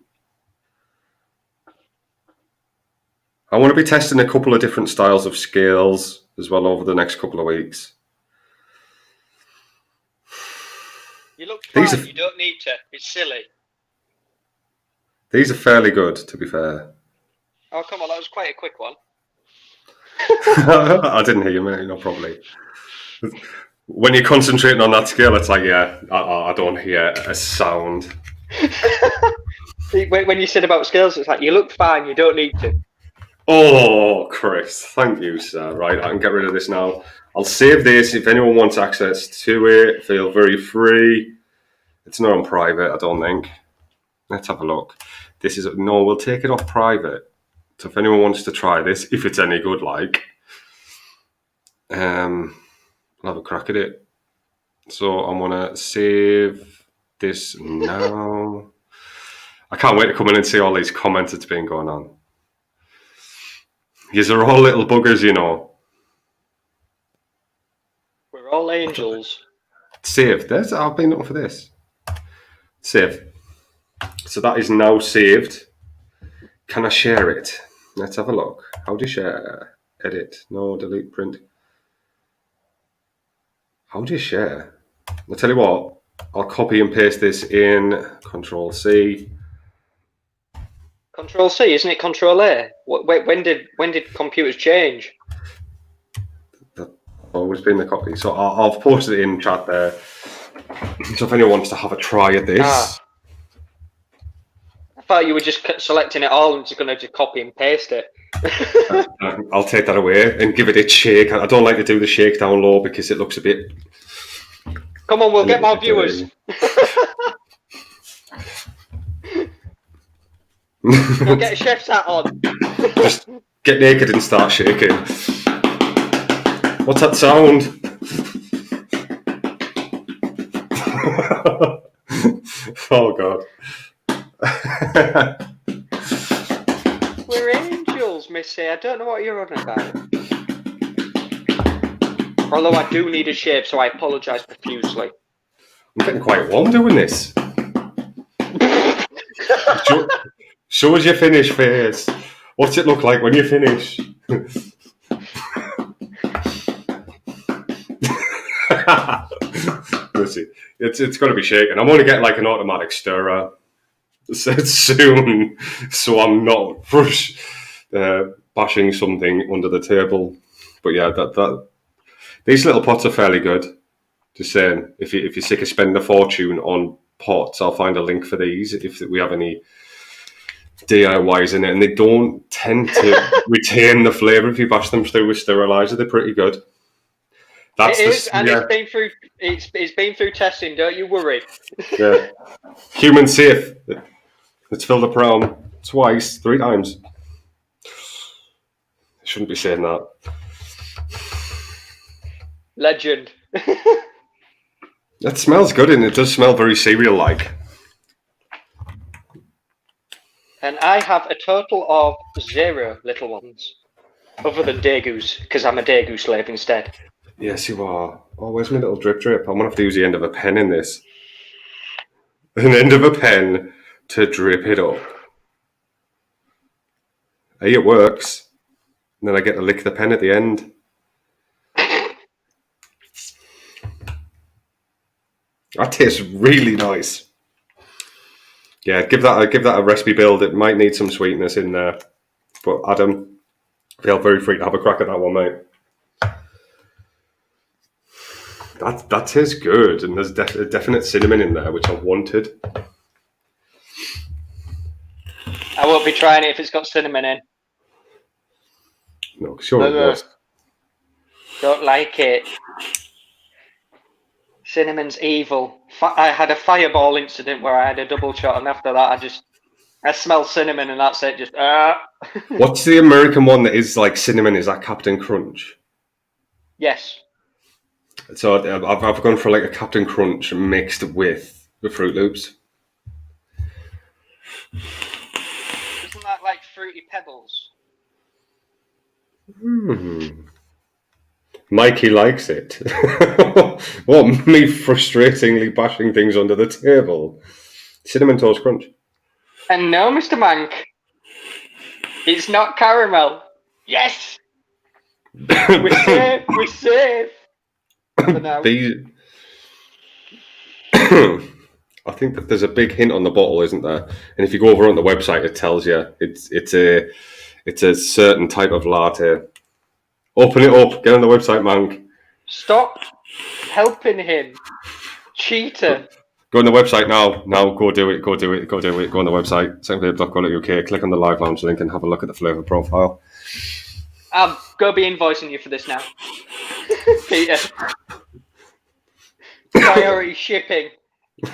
Speaker 1: I want to be testing a couple of different styles of scales as well over the next couple of weeks.
Speaker 2: You look fine, you don't need to. It's silly.
Speaker 1: These are fairly good, to be fair.
Speaker 2: Oh, come on, that was quite a quick one.
Speaker 1: I didn't hear you, mate, not probably. When you're concentrating on that scale, it's like, yeah, I don't hear a sound.
Speaker 2: When you said about skills, it's like, you look fine, you don't need to.
Speaker 1: Oh, Chris, thank you, sir. Right, I can get rid of this now. I'll save this. If anyone wants access to it, feel very free. It's not on private, I don't think. Let's have a look. No, we'll take it off private. So if anyone wants to try this, if it's any good, I'll have a crack at it. So I'm gonna save this now. I can't wait to come in and see all these comments that's been going on. These are all little buggers, you know.
Speaker 2: We're all angels.
Speaker 1: Save. I've been looking for this. Save. So that is now saved. Can I share it? Let's have a look. How do you share? Edit. No, delete, print. How do you share? I'll tell you what. I'll copy and paste this in. Control C.
Speaker 2: Control C, isn't it Control A? When did computers change?
Speaker 1: That's always been the copy. So I've posted it in chat there. So if anyone wants to have a try at this.
Speaker 2: I thought you were just selecting it all and just going to copy and paste it.
Speaker 1: I'll take that away and give it a shake. I don't like to do the shake down low because it looks a bit...
Speaker 2: Come on, we'll get more viewers. We'll get a chef's hat on.
Speaker 1: Just get naked and start shaking. What's that sound? Oh, God.
Speaker 2: We're angels, Missy. I don't know what you're on about. Although I do need a shave, so I apologise profusely.
Speaker 1: I'm getting quite warm doing this. Show us your finished face. What's it look like when you finish? Let's see. It's got to be shaken. I'm going to get like an automatic stirrer soon, so I'm not bashing something under the table. But yeah, these little pots are fairly good. Just saying, if you're sick of spending a fortune on pots, I'll find a link for these if we have any DIYs in it, and they don't tend to retain the flavour if you bash them through with steriliser. They're pretty good.
Speaker 2: It's been through testing. Don't you worry.
Speaker 1: Yeah, human safe. It's filled up around twice, 3 times. I shouldn't be saying that.
Speaker 2: Legend.
Speaker 1: It smells good, and it does smell very cereal-like.
Speaker 2: And I have a total of 0 little ones, other than Dagoos, because I'm a Dago slave instead.
Speaker 1: Yes, you are. Oh, where's my little drip? I'm going to have to use the end of a pen in this. An end of a pen to drip it up. Hey, it works. And then I get to lick the pen at the end. That tastes really nice. Yeah, give that a recipe build. It might need some sweetness in there. But Adam, feel very free to have a crack at that one, mate. That tastes good, and there's a definite cinnamon in there, which I wanted.
Speaker 2: I won't be trying it if it's got cinnamon in.
Speaker 1: No, sure it was.
Speaker 2: Don't like it. Cinnamon's evil. I had a fireball incident where I had a double shot, and after that, I smell cinnamon, and that's it. Just
Speaker 1: What's the American one that is like cinnamon? Is that Captain Crunch?
Speaker 2: Yes.
Speaker 1: So I've gone for like a Captain Crunch mixed with the Fruit Loops.
Speaker 2: Isn't that like Fruity Pebbles?
Speaker 1: Mikey likes it. What, me frustratingly bashing things under the table? Cinnamon Toast Crunch.
Speaker 2: And no, Mr. Mank, it's not caramel. Yes! We're safe, we're safe. For now.
Speaker 1: I think that there's a big hint on the bottle, isn't there? And if you go over on the website, it tells you it's a certain type of latte. Open it up. Get on the website, Mank.
Speaker 2: Stop helping him. Cheater.
Speaker 1: Go on the website now. Now, go do it. Go do it. Go do it. Go on the website, secondflavour.co.uk. Click on the live lounge link and have a look at the flavour profile.
Speaker 2: I'll go be invoicing you for this now, Peter. Priority shipping.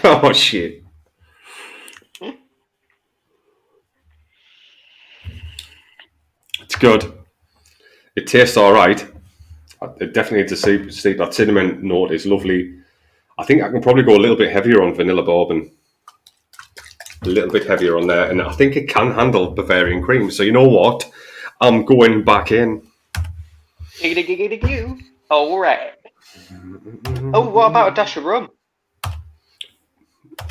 Speaker 1: Oh shit! It's good. It tastes all right. It definitely needs to see that cinnamon note is lovely. I think I can probably go a little bit heavier on vanilla bourbon. A little bit heavier on there, and I think it can handle Bavarian cream. So you know what? I'm going back in.
Speaker 2: All right. Oh, what about a dash of rum?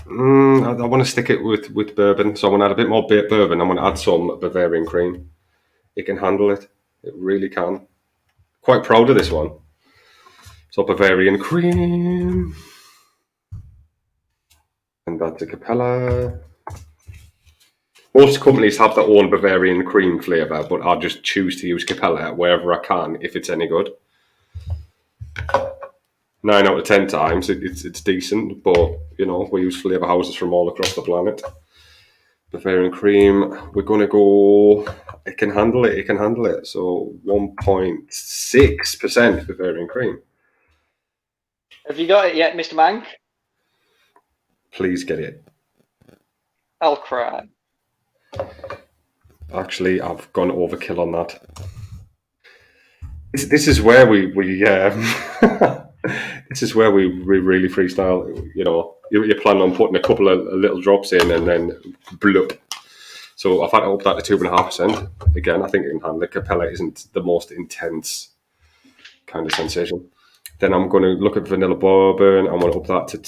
Speaker 1: I want to stick it with bourbon, so I want to add a bit more bourbon. I want to add some Bavarian cream. It can handle it. It really can. Quite proud of this one. So Bavarian cream. And that's a Capella. Most companies have their own Bavarian cream flavour, but I just choose to use Capella wherever I can if it's any good. 9 out of 10 times it's decent, but you know, we use flavour houses from all across the planet. Bavarian cream, we're going to go, it can handle it. So 1.6% Bavarian cream.
Speaker 2: Have you got it yet, Mr. Mank?
Speaker 1: Please get it.
Speaker 2: I'll cry.
Speaker 1: Actually, I've gone overkill on that. This is where we this is where we really freestyle. You know, you plan on putting a couple of little drops in and then bloop. So I've had to up that to 2.5%. Again, I think it can handle it. Capella isn't the most intense kind of sensation. Then I'm going to look at vanilla bourbon. I'm going to up that to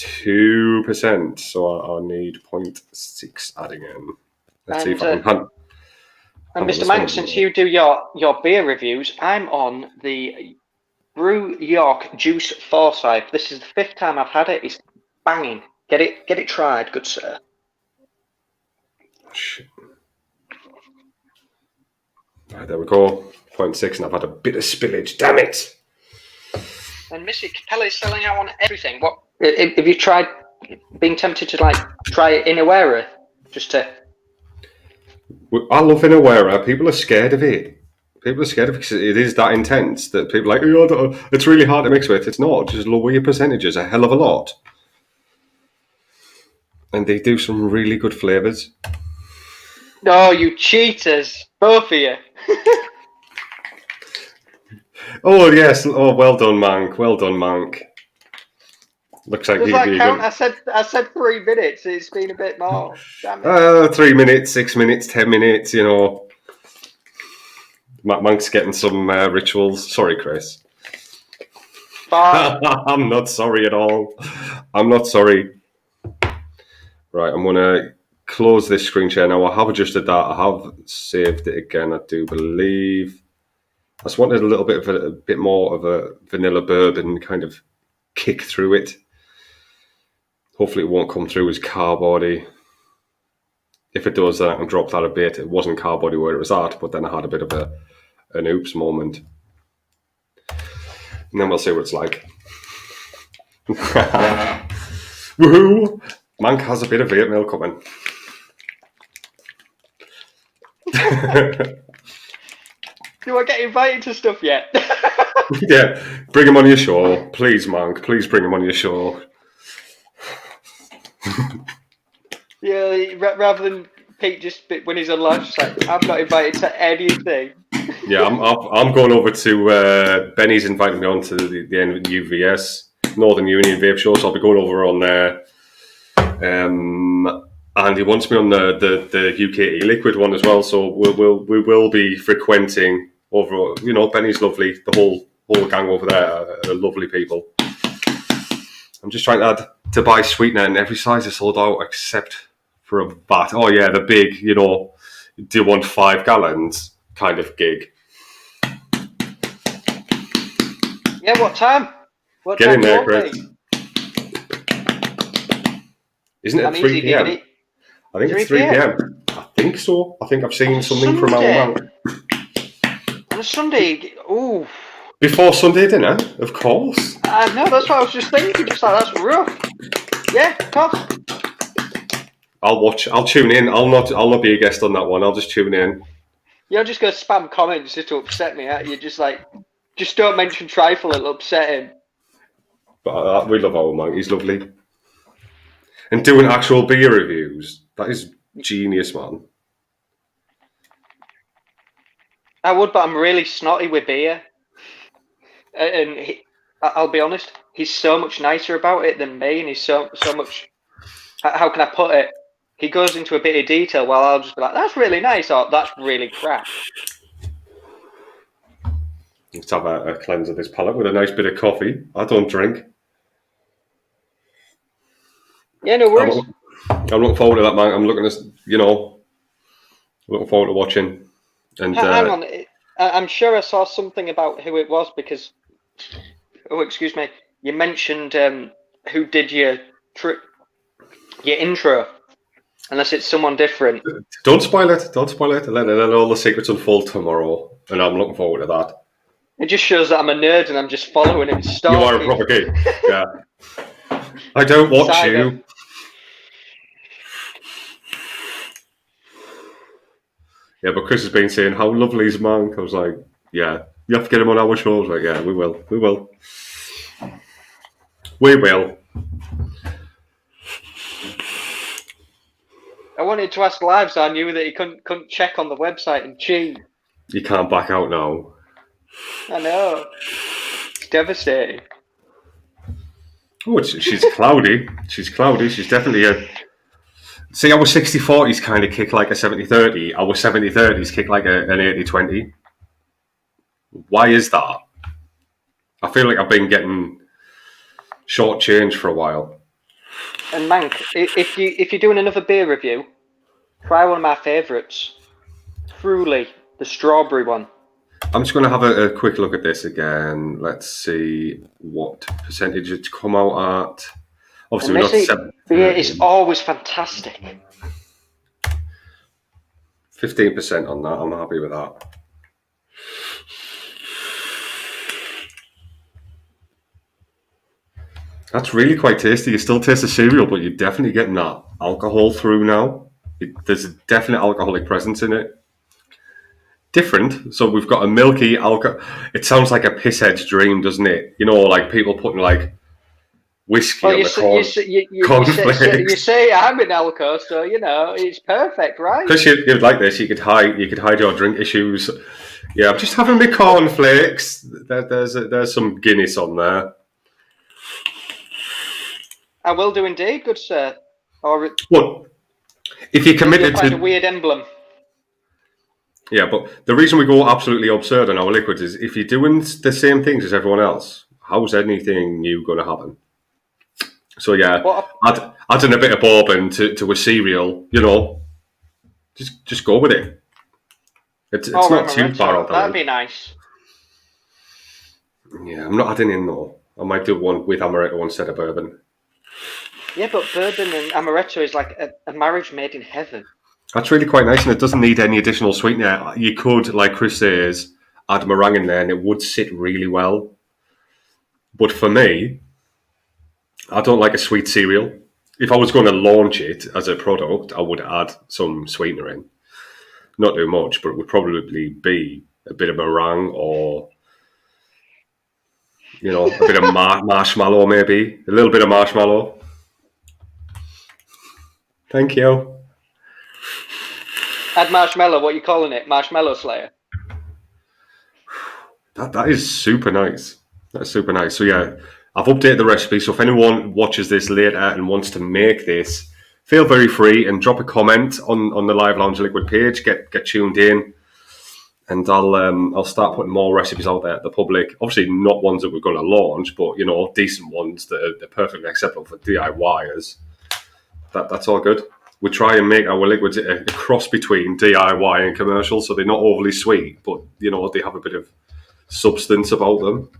Speaker 1: 2%. So I need 0.6 adding in. Let's see if I can handle.
Speaker 2: And Mr. Mank, since you do your beer reviews, I'm on the Brew York Juice Forsyth. This is the 5th time I've had it. It's banging. Get it tried, good sir.
Speaker 1: Shit. Right, there we go. 0.6, and I've had a bit of spillage. Damn it!
Speaker 2: And Missy Capella is selling out on everything. What have you tried? Being tempted to try it in Awera, just to.
Speaker 1: I love Inawera. People are scared of it. People are scared of it because it is that intense that people are like, oh, it's really hard to mix with. It's not. Just lower your percentages a hell of a lot. And they do some really good flavours.
Speaker 2: Oh, you cheaters. Both of you.
Speaker 1: Oh, yes. Oh, well done, Mank. Well done, Mank. Looks like
Speaker 2: does that count? I said 3 minutes. It's been a bit more. Damn it.
Speaker 1: 3 minutes, 6 minutes, 10 minutes, you know. Monk's getting some rituals. Sorry, Chris. I'm not sorry at all. I'm not sorry. Right, I'm going to close this screen share now. I have adjusted that. I have saved it again, I do believe. I just wanted a little bit of a bit more of a vanilla bourbon kind of kick through it. Hopefully it won't come through as cardboardy. If it does, then I can drop that a bit. It wasn't cardboardy where it was at, but then I had a bit of an oops moment. And then we'll see what it's like. Woohoo! Mank has a bit of vape milk coming.
Speaker 2: Do I get invited to stuff yet?
Speaker 1: Yeah, bring him on your show. Please, Mank. Please bring him on your show.
Speaker 2: Yeah, rather than Pete just when he's on live, just like, I'm not invited to anything.
Speaker 1: Yeah, I'm going over to Benny's inviting me on to the UVS Northern Union Vape Show, so I'll be going over on there. And he wants me on the UK e-liquid one as well, so we will be frequenting over. You know, Benny's lovely. The whole gang over there are lovely people. I'm just trying to buy sweetener, and every size is sold out except for a vat. Oh yeah, the big, you know, do you want 5 gallons kind of gig.
Speaker 2: Yeah, what time? What
Speaker 1: Get
Speaker 2: time
Speaker 1: in there, Chris. Isn't it 3 p.m.? I think it's 3 p.m. I think so. I think I've seen something from our man.
Speaker 2: On a Sunday, ooh.
Speaker 1: Before Sunday dinner, of course.
Speaker 2: No, that's what I was just thinking. Just like, that's rough. Yeah, of course.
Speaker 1: I'll tune in. I'll not be a guest on that one. I'll just tune in.
Speaker 2: You're just going to spam comments just to upset me, aren't you? Just don't mention trifle, it'll upset him.
Speaker 1: But we love our man. He's lovely. And doing actual beer reviews, that is genius, man.
Speaker 2: I would, but I'm really snotty with beer. And I'll be honest, he's so much nicer about it than me, and he's so much. How can I put it? He goes into a bit of detail while I'll just be like, "That's really nice," or "That's really crap."
Speaker 1: Let's have a cleanse of this palate with a nice bit of coffee. I don't drink.
Speaker 2: Yeah, no worries.
Speaker 1: I'm looking forward to that, man. I'm looking forward to watching. And
Speaker 2: hang on, I'm sure I saw something about who it was because. Oh, excuse me. You mentioned who did your intro, unless it's someone different.
Speaker 1: Don't spoil it. Don't spoil it. Let all the secrets unfold tomorrow, and I'm looking forward to that.
Speaker 2: It just shows that I'm a nerd and I'm just following him.
Speaker 1: You are a proper geek. Yeah. I don't watch you. Yeah, but Chris has been saying how lovely is Monk. I was like, yeah, you have to get him on our show. I was like, yeah, we will.
Speaker 2: I wanted to ask live, so I knew that he couldn't check on the website and cheat.
Speaker 1: You can't back out now.
Speaker 2: I know. It's devastating.
Speaker 1: Oh, she's cloudy. She's cloudy. She's definitely a... See, our 60-40s kind of kick like a 70-30. Our 70-30s kick like an 80-20. Why is that? I feel like I've been getting shortchanged for a while.
Speaker 2: And Mank, if you're doing another beer review, try one of my favourites. Truly, the strawberry one.
Speaker 1: I'm just going to have a quick look at this again. Let's see what percentage it's come out at. Obviously, we're not 7.
Speaker 2: Beer is always fantastic.
Speaker 1: 15% on that. I'm happy with that. That's really quite tasty. You still taste the cereal, but you're definitely getting that alcohol through now. There's a definite alcoholic presence in it. Different. So we've got a milky alcohol. It sounds like a pisshead's dream, doesn't it? You know, like people putting like whiskey on the cornflakes.
Speaker 2: You say I'm in alcohol, so you know it's perfect, right?
Speaker 1: Because you'd like this, you could hide your drink issues. Yeah, I'm just having my cornflakes. There's some Guinness on there.
Speaker 2: I will do indeed, good sir. Or
Speaker 1: well, if you're committed to
Speaker 2: a weird emblem.
Speaker 1: Yeah, but the reason we go absolutely absurd on our liquids is if you're doing the same things as everyone else, how's anything new going to happen? So yeah, adding a bit of bourbon to a cereal, you know, just go with it. It's not too far out there.
Speaker 2: That'd be nice.
Speaker 1: Yeah, I'm not adding in though. I might do one with amaretto instead of bourbon.
Speaker 2: Yeah, but bourbon and amaretto is like a marriage made in heaven.
Speaker 1: That's really quite nice, and it doesn't need any additional sweetener. You could, like Chris says, add meringue in there, and it would sit really well. But for me, I don't like a sweet cereal. If I was going to launch it as a product, I would add some sweetener in. Not too much, but it would probably be a bit of meringue or, you know, a bit of marshmallow maybe. A little bit of marshmallow. Thank you.
Speaker 2: Add marshmallow, what are you calling it? Marshmallow Slayer?
Speaker 1: That is super nice. That's super nice. So yeah, I've updated the recipe. So if anyone watches this later and wants to make this, feel very free and drop a comment on the Live Lounge Liquid page. Get tuned in, and I'll start putting more recipes out there at the public. Obviously, not ones that we're going to launch, but you know, decent ones that are perfectly acceptable for DIYers. That's all good. We try and make our liquids a cross between DIY and commercial, so they're not overly sweet, but you know, they have a bit of substance about them.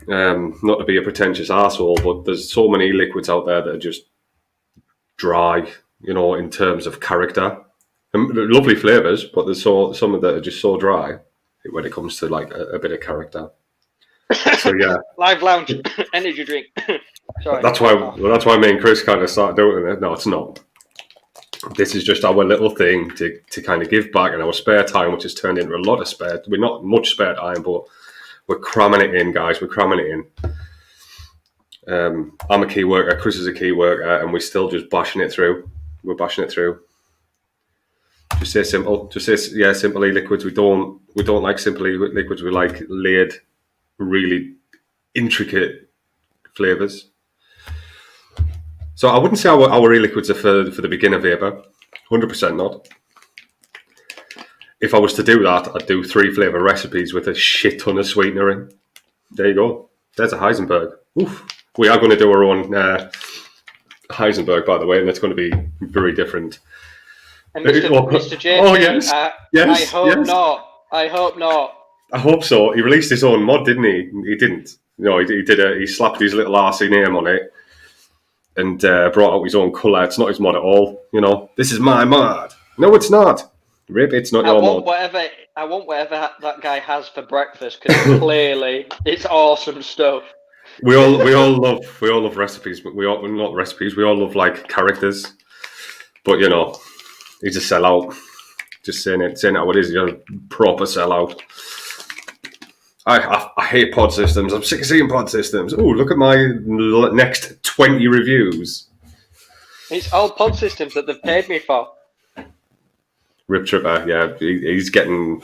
Speaker 1: Not to be a pretentious arsehole, but there's so many liquids out there that are just dry, you know, in terms of character. And lovely flavours, but there's some that are just so dry when it comes to like a bit of character. So yeah,
Speaker 2: Live lounge energy drink. Sorry.
Speaker 1: that's why me and Chris kind of started doing it. No, it's not. This is just our little thing to kind of give back in our spare time, which has turned into a lot of spare. We're not much spare time, but we're cramming it in, guys. We're cramming it in. I'm a key worker. Chris is a key worker, and we're still just bashing it through. We're bashing it through. Just say simple. Just say simple liquids. We don't like simple liquids. We like layered, really intricate flavors. So I wouldn't say our e-liquids are for the beginner vapor. 100% not. If I was to do that, I'd do 3 flavour recipes with a shit ton of sweetener in. There you go. There's a Heisenberg. Oof. We are going to do our own Heisenberg, by the way, and it's going to be very different.
Speaker 2: And Mr. J.
Speaker 1: Oh, yes. Yes.
Speaker 2: I hope not. I hope not.
Speaker 1: I hope so. He released his own mod, didn't he? He didn't. No, he did. He slapped his little RC name on it and brought out his own colour. It's not his mod at all. You know, this is my mod. No, it's not. Rip, it's not your mod.
Speaker 2: I want whatever that guy has for breakfast, because clearly it's awesome stuff.
Speaker 1: We all love recipes, but we all love like characters. But you know, he's a sellout. Just saying how it is. You're a proper sellout. I hate pod systems. I'm sick of seeing pod systems. Oh, look at my next 20 reviews.
Speaker 2: It's all pod systems that they've paid me for.
Speaker 1: Rip Tripper, yeah, he's getting.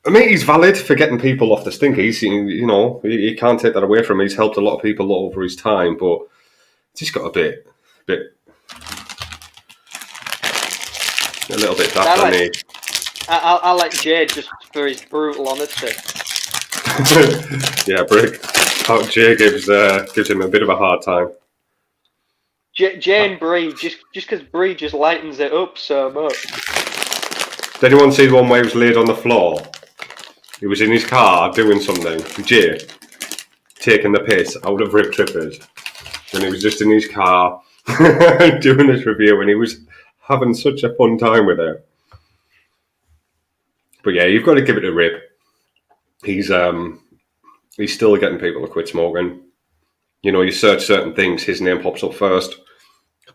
Speaker 1: I mean, he's valid for getting people off the stink. You know, you can't take that away from him. He's helped a lot of people over his time, but it's just got a little bit daft on me.
Speaker 2: I like Jade just for his brutal honesty.
Speaker 1: Yeah, Brick. Jay gives him a bit of a hard time.
Speaker 2: Jay and Bree, just because Bree just lightens it up so much.
Speaker 1: Did anyone see the one where he was laid on the floor? He was in his car doing something. Jay taking the piss out of Rip Trippers. And he was just in his car doing this review, and he was having such a fun time with it. But yeah, you've got to give it a Rip. He's still getting people to quit smoking. You know, you search certain things, his name pops up first.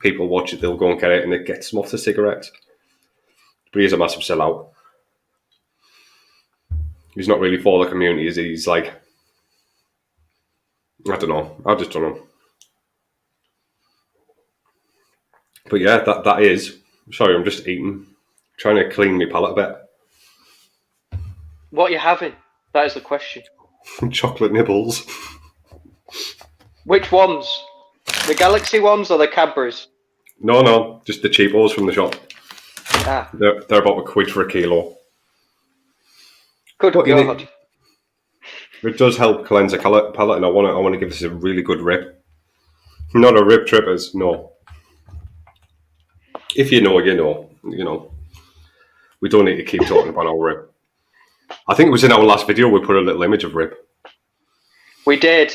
Speaker 1: People watch it, they'll go and get it, and it gets them off the cigarettes. But he's a massive sellout. He's not really for the community, is he? He's like, I don't know. I just don't know. But yeah, that is. Sorry, I'm just eating. Trying to clean my palate a bit.
Speaker 2: What are you having? That is the question.
Speaker 1: Chocolate nibbles.
Speaker 2: Which ones? The Galaxy ones or the Cadbury's?
Speaker 1: No, just the cheapos from the shop.
Speaker 2: Ah.
Speaker 1: They're about £1 for a kilo.
Speaker 2: Good God.
Speaker 1: It does help cleanse a palate, and I want to give this a really good rip. Not a Rip Trippers, no. If you know, you know. You know. We don't need to keep talking about our Rip. I think it was in our last video we put a little image of Rip.
Speaker 2: We did.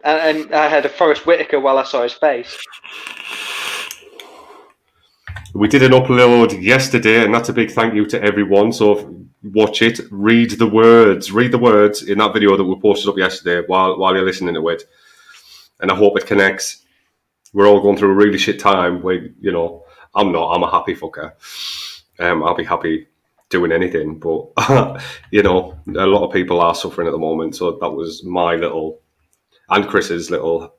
Speaker 2: And I had a Forrest Whitaker while I saw his face.
Speaker 1: We did an upload yesterday, and that's a big thank you to everyone. So watch it, read the words in that video that we posted up yesterday while you're listening to it. And I hope it connects. We're all going through a really shit time. You know, I'm a happy fucker. I'll be happy doing anything, but you know, a lot of people are suffering at the moment. So that was my little and Chris's little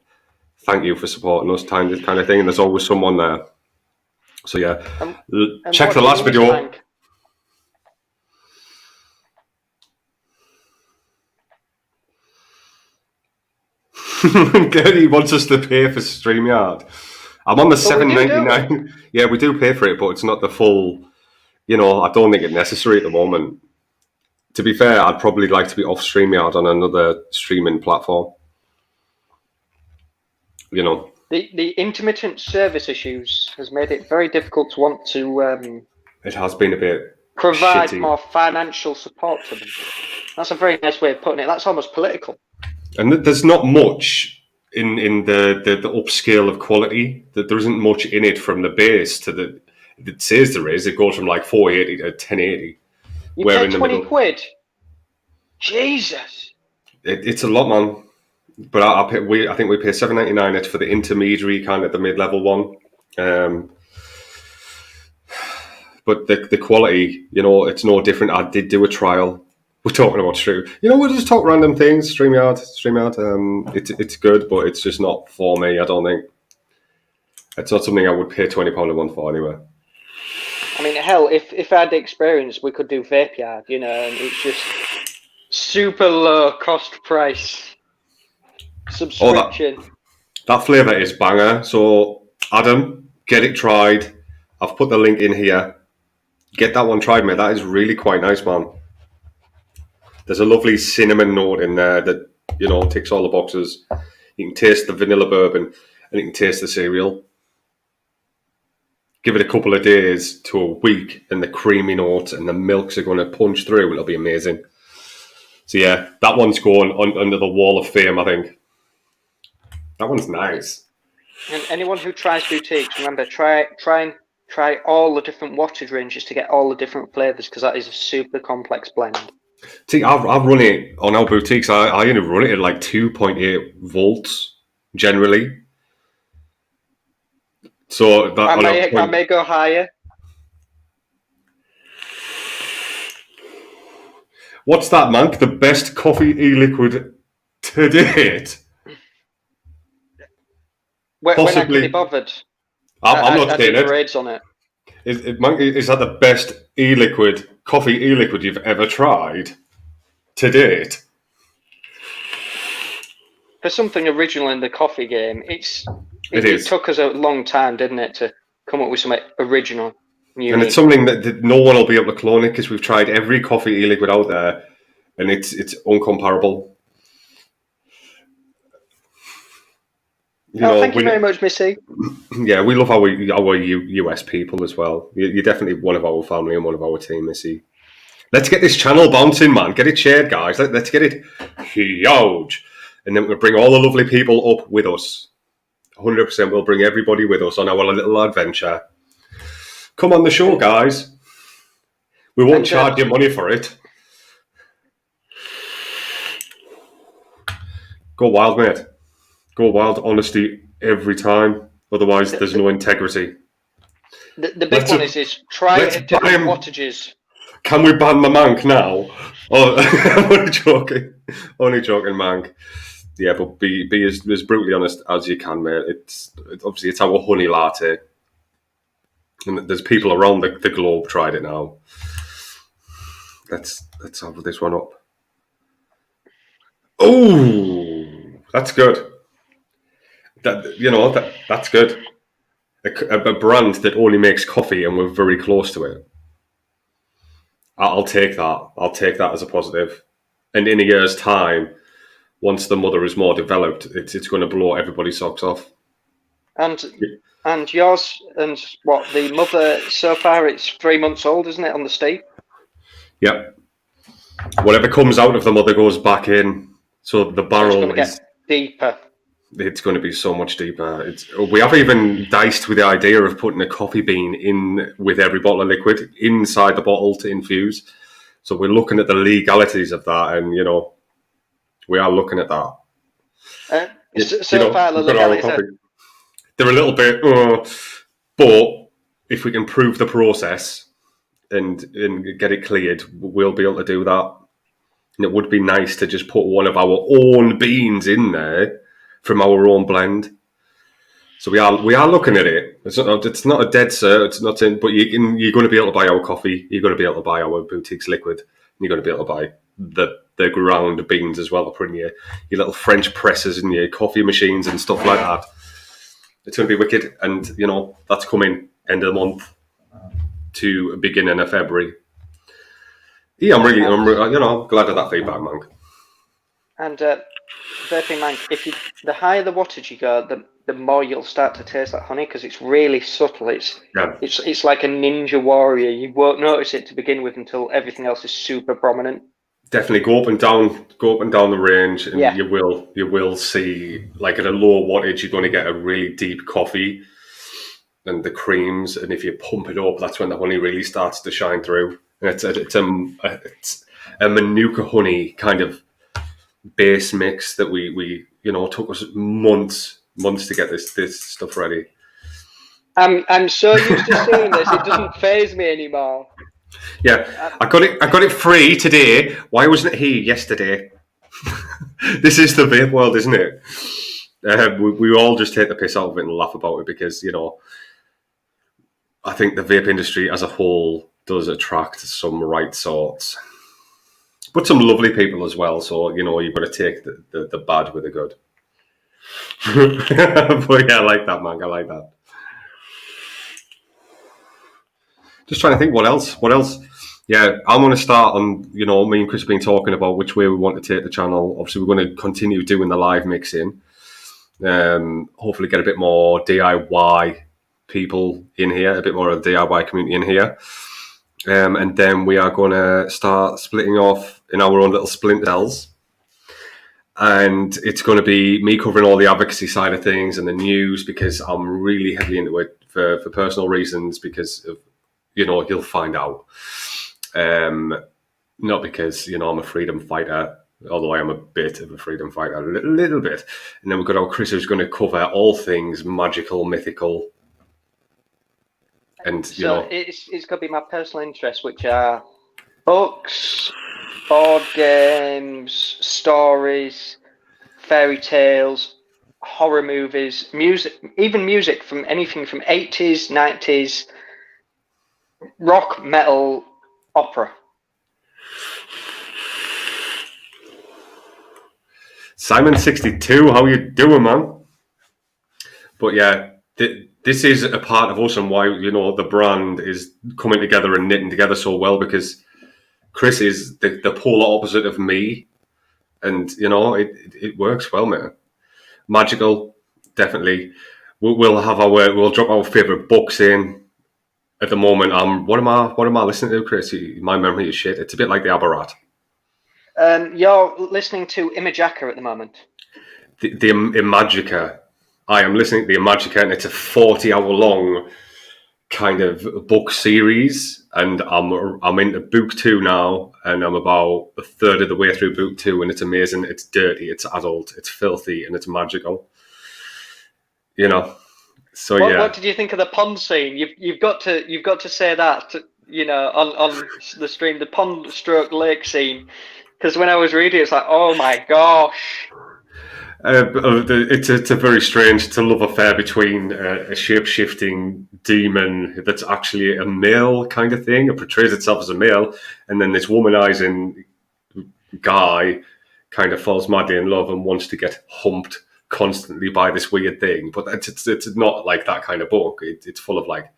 Speaker 1: thank you for supporting us kind of thing. And there's always someone there. So yeah, check the last video. Gertie wants us to pay for StreamYard. I'm on the $7.99. Yeah, we do pay for it, but it's not the full. You know, I don't think it's necessary at the moment. To be fair, I'd probably like to be off StreamYard on another streaming platform. You know.
Speaker 2: The intermittent service issues has made it very difficult to want to.
Speaker 1: It has been a bit.
Speaker 2: Provide
Speaker 1: shitty.
Speaker 2: More financial support to them. That's a very nice way of putting it. That's almost political. And
Speaker 1: there's not much in the upscale of quality. That there isn't much in it from the base to the. It says there is. It goes from like 480 to 1080.
Speaker 2: You pay 20 quid. Jesus.
Speaker 1: It's a lot, man. But I think we pay $7.99 each for the intermediary, kind of the mid-level one. But the quality, it's no different. I did do a trial. We're talking about stream. We'll just talk random things. StreamYard. It's good, but it's just not for me. I don't think it's not something I would pay £20 a month for anyway.
Speaker 2: I mean, hell, if I had the experience, we could do Vape Yard, and it's just super low cost price subscription.
Speaker 1: That flavour is banger. So, Adam, get it tried. I've put the link in here. Get that one tried, mate. That is really quite nice, man. There's a lovely cinnamon note in there that, ticks all the boxes. You can taste the vanilla bourbon and you can taste the cereal. Give it a couple of days to a week and the creamy notes and the milks are going to punch through. It'll be amazing. So, yeah, that one's going under the wall of fame, I think. That one's nice.
Speaker 2: And anyone who tries boutiques, remember, try all the different wattage ranges to get all the different flavours, because that is a super complex blend.
Speaker 1: See, I've run it on our boutiques. I only run it at like 2.8 volts generally. So that
Speaker 2: I may go higher.
Speaker 1: What's that, Mank? The best coffee e-liquid to date?
Speaker 2: When I can be bothered.
Speaker 1: I'm not saying it.
Speaker 2: Grades on it.
Speaker 1: Is that the best coffee e-liquid you've ever tried to date?
Speaker 2: For something original in the coffee game, it took us a long time, didn't it, to come up with something original. Unique.
Speaker 1: And it's something that no one will be able to clone it, because we've tried every coffee e-liquid out there, and it's uncomparable.
Speaker 2: Thank you very much, Missy.
Speaker 1: Yeah, we love our US people as well. You're definitely one of our family and one of our team, Missy. Let's get this channel bouncing, man. Get it shared, guys. Let's get it huge. And then we'll bring all the lovely people up with us. 100%, we'll bring everybody with us on our little adventure. Come on the show, guys. We won't charge you money for it. Go wild, mate. Go wild, honesty every time. Otherwise, there's no integrity.
Speaker 2: The big one is try it at different wattages.
Speaker 1: Can we ban the Mank now? Oh, I'm only joking. Mank. Yeah, but be as brutally honest as you can, mate. It's our honey latte. And there's people around the globe tried it now. Let's have this one up. Oh, that's good. That's good. A brand that only makes coffee, and we're very close to it. I'll take that. I'll take that as a positive. And in a year's time, once the mother is more developed, it's going to blow everybody's socks off.
Speaker 2: And yours, and what, the mother, so far it's 3 months old, isn't it, on the steep?
Speaker 1: Yep. Whatever comes out of the mother goes back in. So the barrel
Speaker 2: is get deeper.
Speaker 1: It's going to be so much deeper. We have even diced with the idea of putting a coffee bean in with every bottle of liquid inside the bottle to infuse. So we're looking at the legalities of that, and we are looking at that.
Speaker 2: So far, the legalities.
Speaker 1: They're a little bit, but if we can prove the process and get it cleared, we'll be able to do that. And it would be nice to just put one of our own beans in there from our own blend. So we are looking at it. It's not a dead cert. It's not in, but you're going to be able to buy our coffee. You're going to be able to buy our boutiques liquid. And you're going to be able to buy the ground beans as well to put in your little French presses and your coffee machines and stuff like that. It's going to be wicked, and that's coming end of the month to beginning of February. Yeah, I'm glad of that feedback, man. And
Speaker 2: vaping, man, the higher the wattage you go, the more you'll start to taste that honey, because it's really subtle. It's like a ninja warrior. You won't notice it to begin with until everything else is super prominent.
Speaker 1: Definitely go up and down the range, and you will see, like, at a low wattage, you're going to get a really deep coffee and the creams, and if you pump it up, that's when the honey really starts to shine through. And it's a Manuka honey kind of base mix that we took us months to get this stuff ready.
Speaker 2: I'm so used to seeing this, it doesn't faze me anymore.
Speaker 1: Yeah, I got it free today. Why wasn't it here yesterday? This is the vape world, isn't it? We all just take the piss out of it and laugh about it because I think the vape industry as a whole does attract some right sorts, but some lovely people as well. So you've got to take the bad with the good. But yeah, I like that, man. I like that. Just trying to think what else. Yeah, I'm going to start on, me and Chris have been talking about which way we want to take the channel. Obviously, we're going to continue doing the live mixing. Hopefully get a bit more DIY people in here, a bit more of the DIY community in here. And then we are going to start splitting off in our own little splinters. And it's going to be me covering all the advocacy side of things and the news because I'm really heavily into it for personal reasons because of, you'll find out. Not because, I'm a freedom fighter, although I am a bit of a freedom fighter, a little bit. And then we've got our Chris who's going to cover all things magical, mythical. And,
Speaker 2: it's going to be my personal interests, which are books, board games, stories, fairy tales, horror movies, music, even music from anything from 80s, 90s, rock, metal, opera.
Speaker 1: Simon62, how you doing, man? But yeah, this is a part of us and why, the brand is coming together and knitting together so well because Chris is the polar opposite of me. And, it works well, man. Magical, definitely. We'll drop our favourite books in. At the moment, what am I listening to, Chris? My memory is shit. It's a bit like the Abarat.
Speaker 2: You're listening to Imagaka at the moment.
Speaker 1: The Imagica. I am listening to the Imagica, and it's a 40-hour long kind of book series, and I'm into book 2 now, and I'm about a third of the way through book 2, and it's amazing. It's dirty, it's adult, it's filthy, and it's magical. So yeah.
Speaker 2: What did you think of the pond scene? You've got to say that on the stream, the pond stroke lake scene, because when I was reading it, it's like, oh my gosh.
Speaker 1: It's a very strange, it's a love affair between a shape-shifting demon that's actually a male kind of thing. It portrays itself as a male, and then this womanizing guy kind of falls madly in love and wants to get humped constantly by this weird thing. But it's not like that kind of book. It's full of like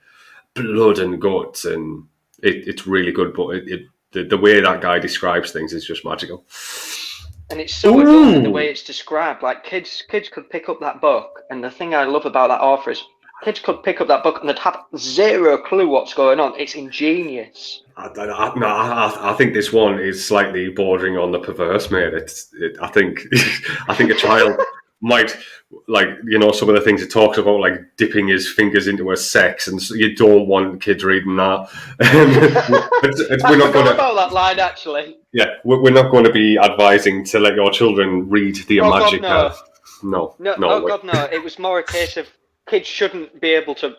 Speaker 1: blood and guts, and it's really good. But the way that guy describes things is just magical.
Speaker 2: And it's so adult in the way it's described. Like kids could pick up that book, and the thing I love about that author is kids could pick up that book and they'd have zero clue what's going on. It's ingenious.
Speaker 1: I think this one is slightly bordering on the perverse, mate. I think a child might, like, some of the things it talks about, like dipping his fingers into her sex, and so you don't want kids reading that. We're not going to
Speaker 2: about that line, actually.
Speaker 1: Yeah, we're not going to be advising to let your children read the Imagica. No.
Speaker 2: Oh God, no! It was more a case of kids shouldn't be able to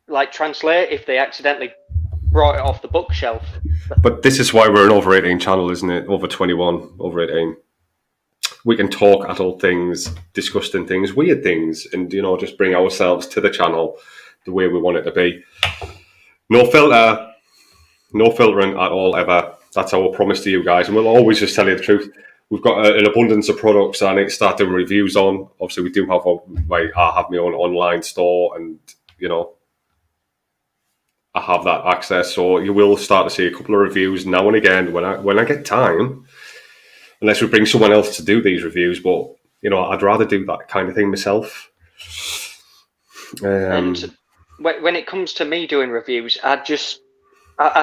Speaker 2: like translate if they accidentally brought it off the bookshelf.
Speaker 1: But this is why we're an over 18 channel, isn't it? Over 21, over 18. We can talk adult things, disgusting things, weird things, and just bring ourselves to the channel the way we want it to be. No filter, no filtering at all ever. That's our promise to you guys, and we'll always just tell you the truth. We've got an abundance of products I need to start doing reviews on. Obviously, we do have I have my own online store, and I have that access. So you will start to see a couple of reviews now and again when I get time. Unless we bring someone else to do these reviews, but I'd rather do that kind of thing myself.
Speaker 2: And when it comes to me doing reviews, I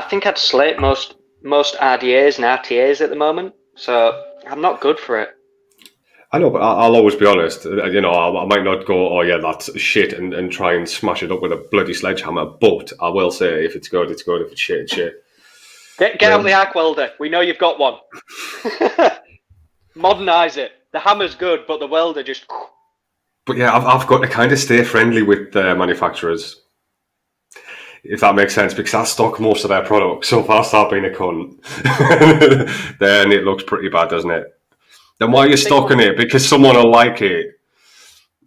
Speaker 2: think I'd slate most RDAs and RTAs at the moment, so I'm not good for it.
Speaker 1: I know, but I'll always be honest. I might not go, oh yeah, that's shit, and try and smash it up with a bloody sledgehammer. But I will say, if it's good, it's good. If it's shit, it's shit.
Speaker 2: Get out the arc welder. We know you've got one. Modernise it. The hammer's good, but the welder just.
Speaker 1: But yeah, I've got to kind of stay friendly with manufacturers, if that makes sense, because I stock most of their products. So if I start being a cunt, then it looks pretty bad, doesn't it? Then why are you stocking it? Because someone will like it,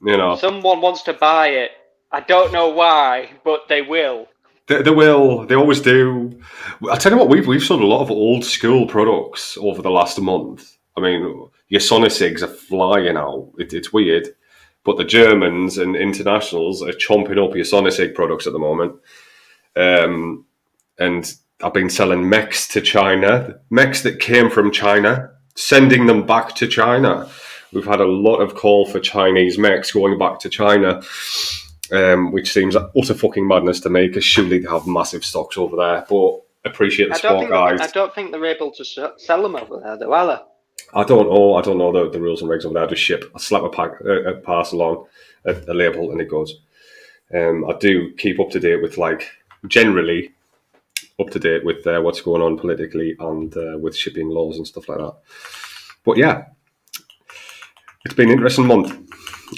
Speaker 1: you know.
Speaker 2: Someone wants to buy it. I don't know why, but they will.
Speaker 1: They will. They always do. I tell you what, we've sold a lot of old school products over the last month. I mean, your Sonicigs are flying out. It's weird, but the Germans and internationals are chomping up your Sonicig products at the moment. And I've been selling milkz to China, milkz that came from China, sending them back to China. We've had a lot of call for Chinese milkz going back to China, which seems utter fucking madness to me, because surely they have massive stocks over there. But appreciate the support, guys.
Speaker 2: I don't think they're able to sell them over there, though, are they?
Speaker 1: I don't know the rules and regs over there. I just ship. I slap a parcel on a label and it goes. I do keep up to date with, like, generally up to date with what's going on politically and with shipping laws and stuff like that. But yeah, it's been an interesting month.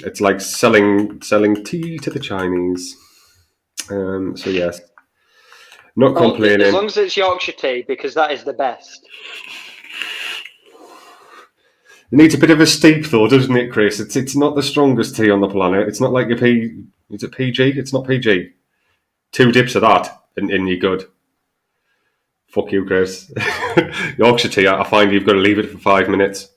Speaker 1: It's like selling tea to the Chinese. So yes, not complaining.
Speaker 2: As long as it's Yorkshire tea, because that is the best.
Speaker 1: It needs a bit of a steep, though, doesn't it, Chris? It's not the strongest tea on the planet. It's not like your Is it PG? It's not PG. 2 dips of that, and you're good. Fuck you, Chris. Yorkshire tea, I find you've got to leave it for 5 minutes.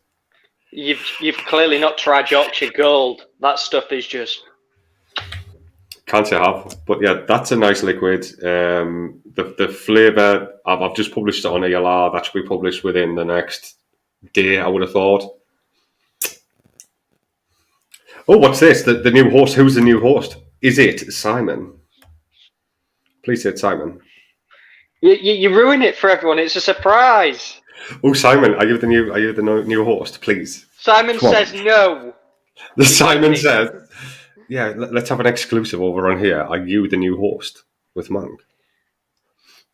Speaker 2: You've clearly not tried Yorkshire Gold. That stuff is just...
Speaker 1: Can't say I have. But yeah, that's a nice liquid. The flavour, I've just published it on ELR. That should be published within the next day, I would have thought. Oh, what's this? The new host. Who's the new host? Is it Simon? Please say it's Simon.
Speaker 2: You ruin it for everyone. It's a surprise.
Speaker 1: Oh, Simon, are you the new host? Please.
Speaker 2: Simon says no.
Speaker 1: Simon says, "Yeah, let's have an exclusive over on here. Are you the new host with Monk?"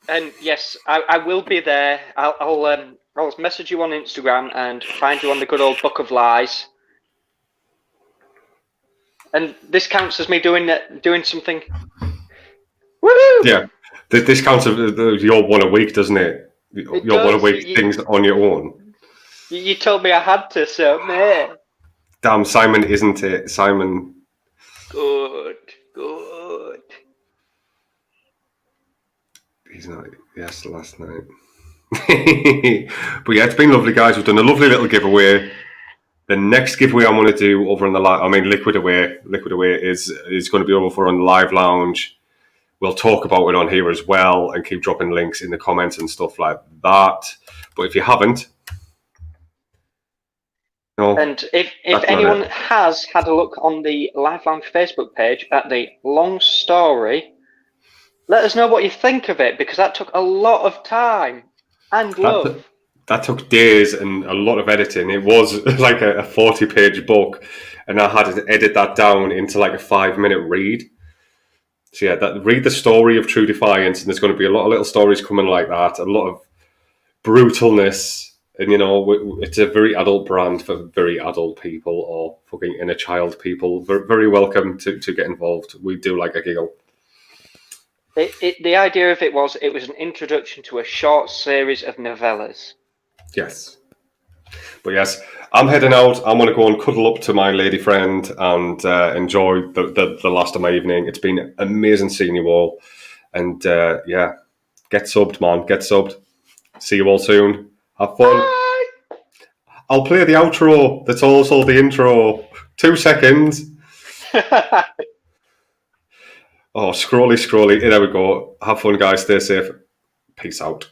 Speaker 2: And yes, I will be there. I'll message you on Instagram and find you on the good old Book of Lies. And this counts as me doing something. Woohoo!
Speaker 1: Yeah, this counts as your one a week, doesn't it? Your one a week things on your own.
Speaker 2: You told me I had to, so meh.
Speaker 1: Damn, Simon, isn't it? Simon.
Speaker 2: Good.
Speaker 1: He's not. Yes, last night. But yeah, it's been lovely, guys. We've done a lovely little giveaway. The next giveaway I'm going to do over on the Liquid Away is going to be over on the Live Lounge. We'll talk about it on here as well and keep dropping links in the comments and stuff like that. But if you haven't, no.
Speaker 2: And if anyone has had a look on the Live Lounge Facebook page at the long story, let us know what you think of it, because that took a lot of time and love.
Speaker 1: That took days and a lot of editing. It was like a 40-page book, and I had to edit that down into like a 5-minute read. So yeah, read the story of True Defiance, and there's going to be a lot of little stories coming like that, a lot of brutalness, and it's a very adult brand for very adult people or fucking inner child people. Very welcome to get involved. We do like a giggle.
Speaker 2: The idea of it was an introduction to a short series of novellas.
Speaker 1: Yes. But yes, I'm heading out. I'm going to go and cuddle up to my lady friend and enjoy the last of my evening. It's been amazing seeing you all. And yeah, get subbed, man. Get subbed. See you all soon. Have fun.
Speaker 2: Bye.
Speaker 1: I'll play the outro. That's also the intro. 2 seconds. Oh, scrolly. There we go. Have fun, guys. Stay safe. Peace out.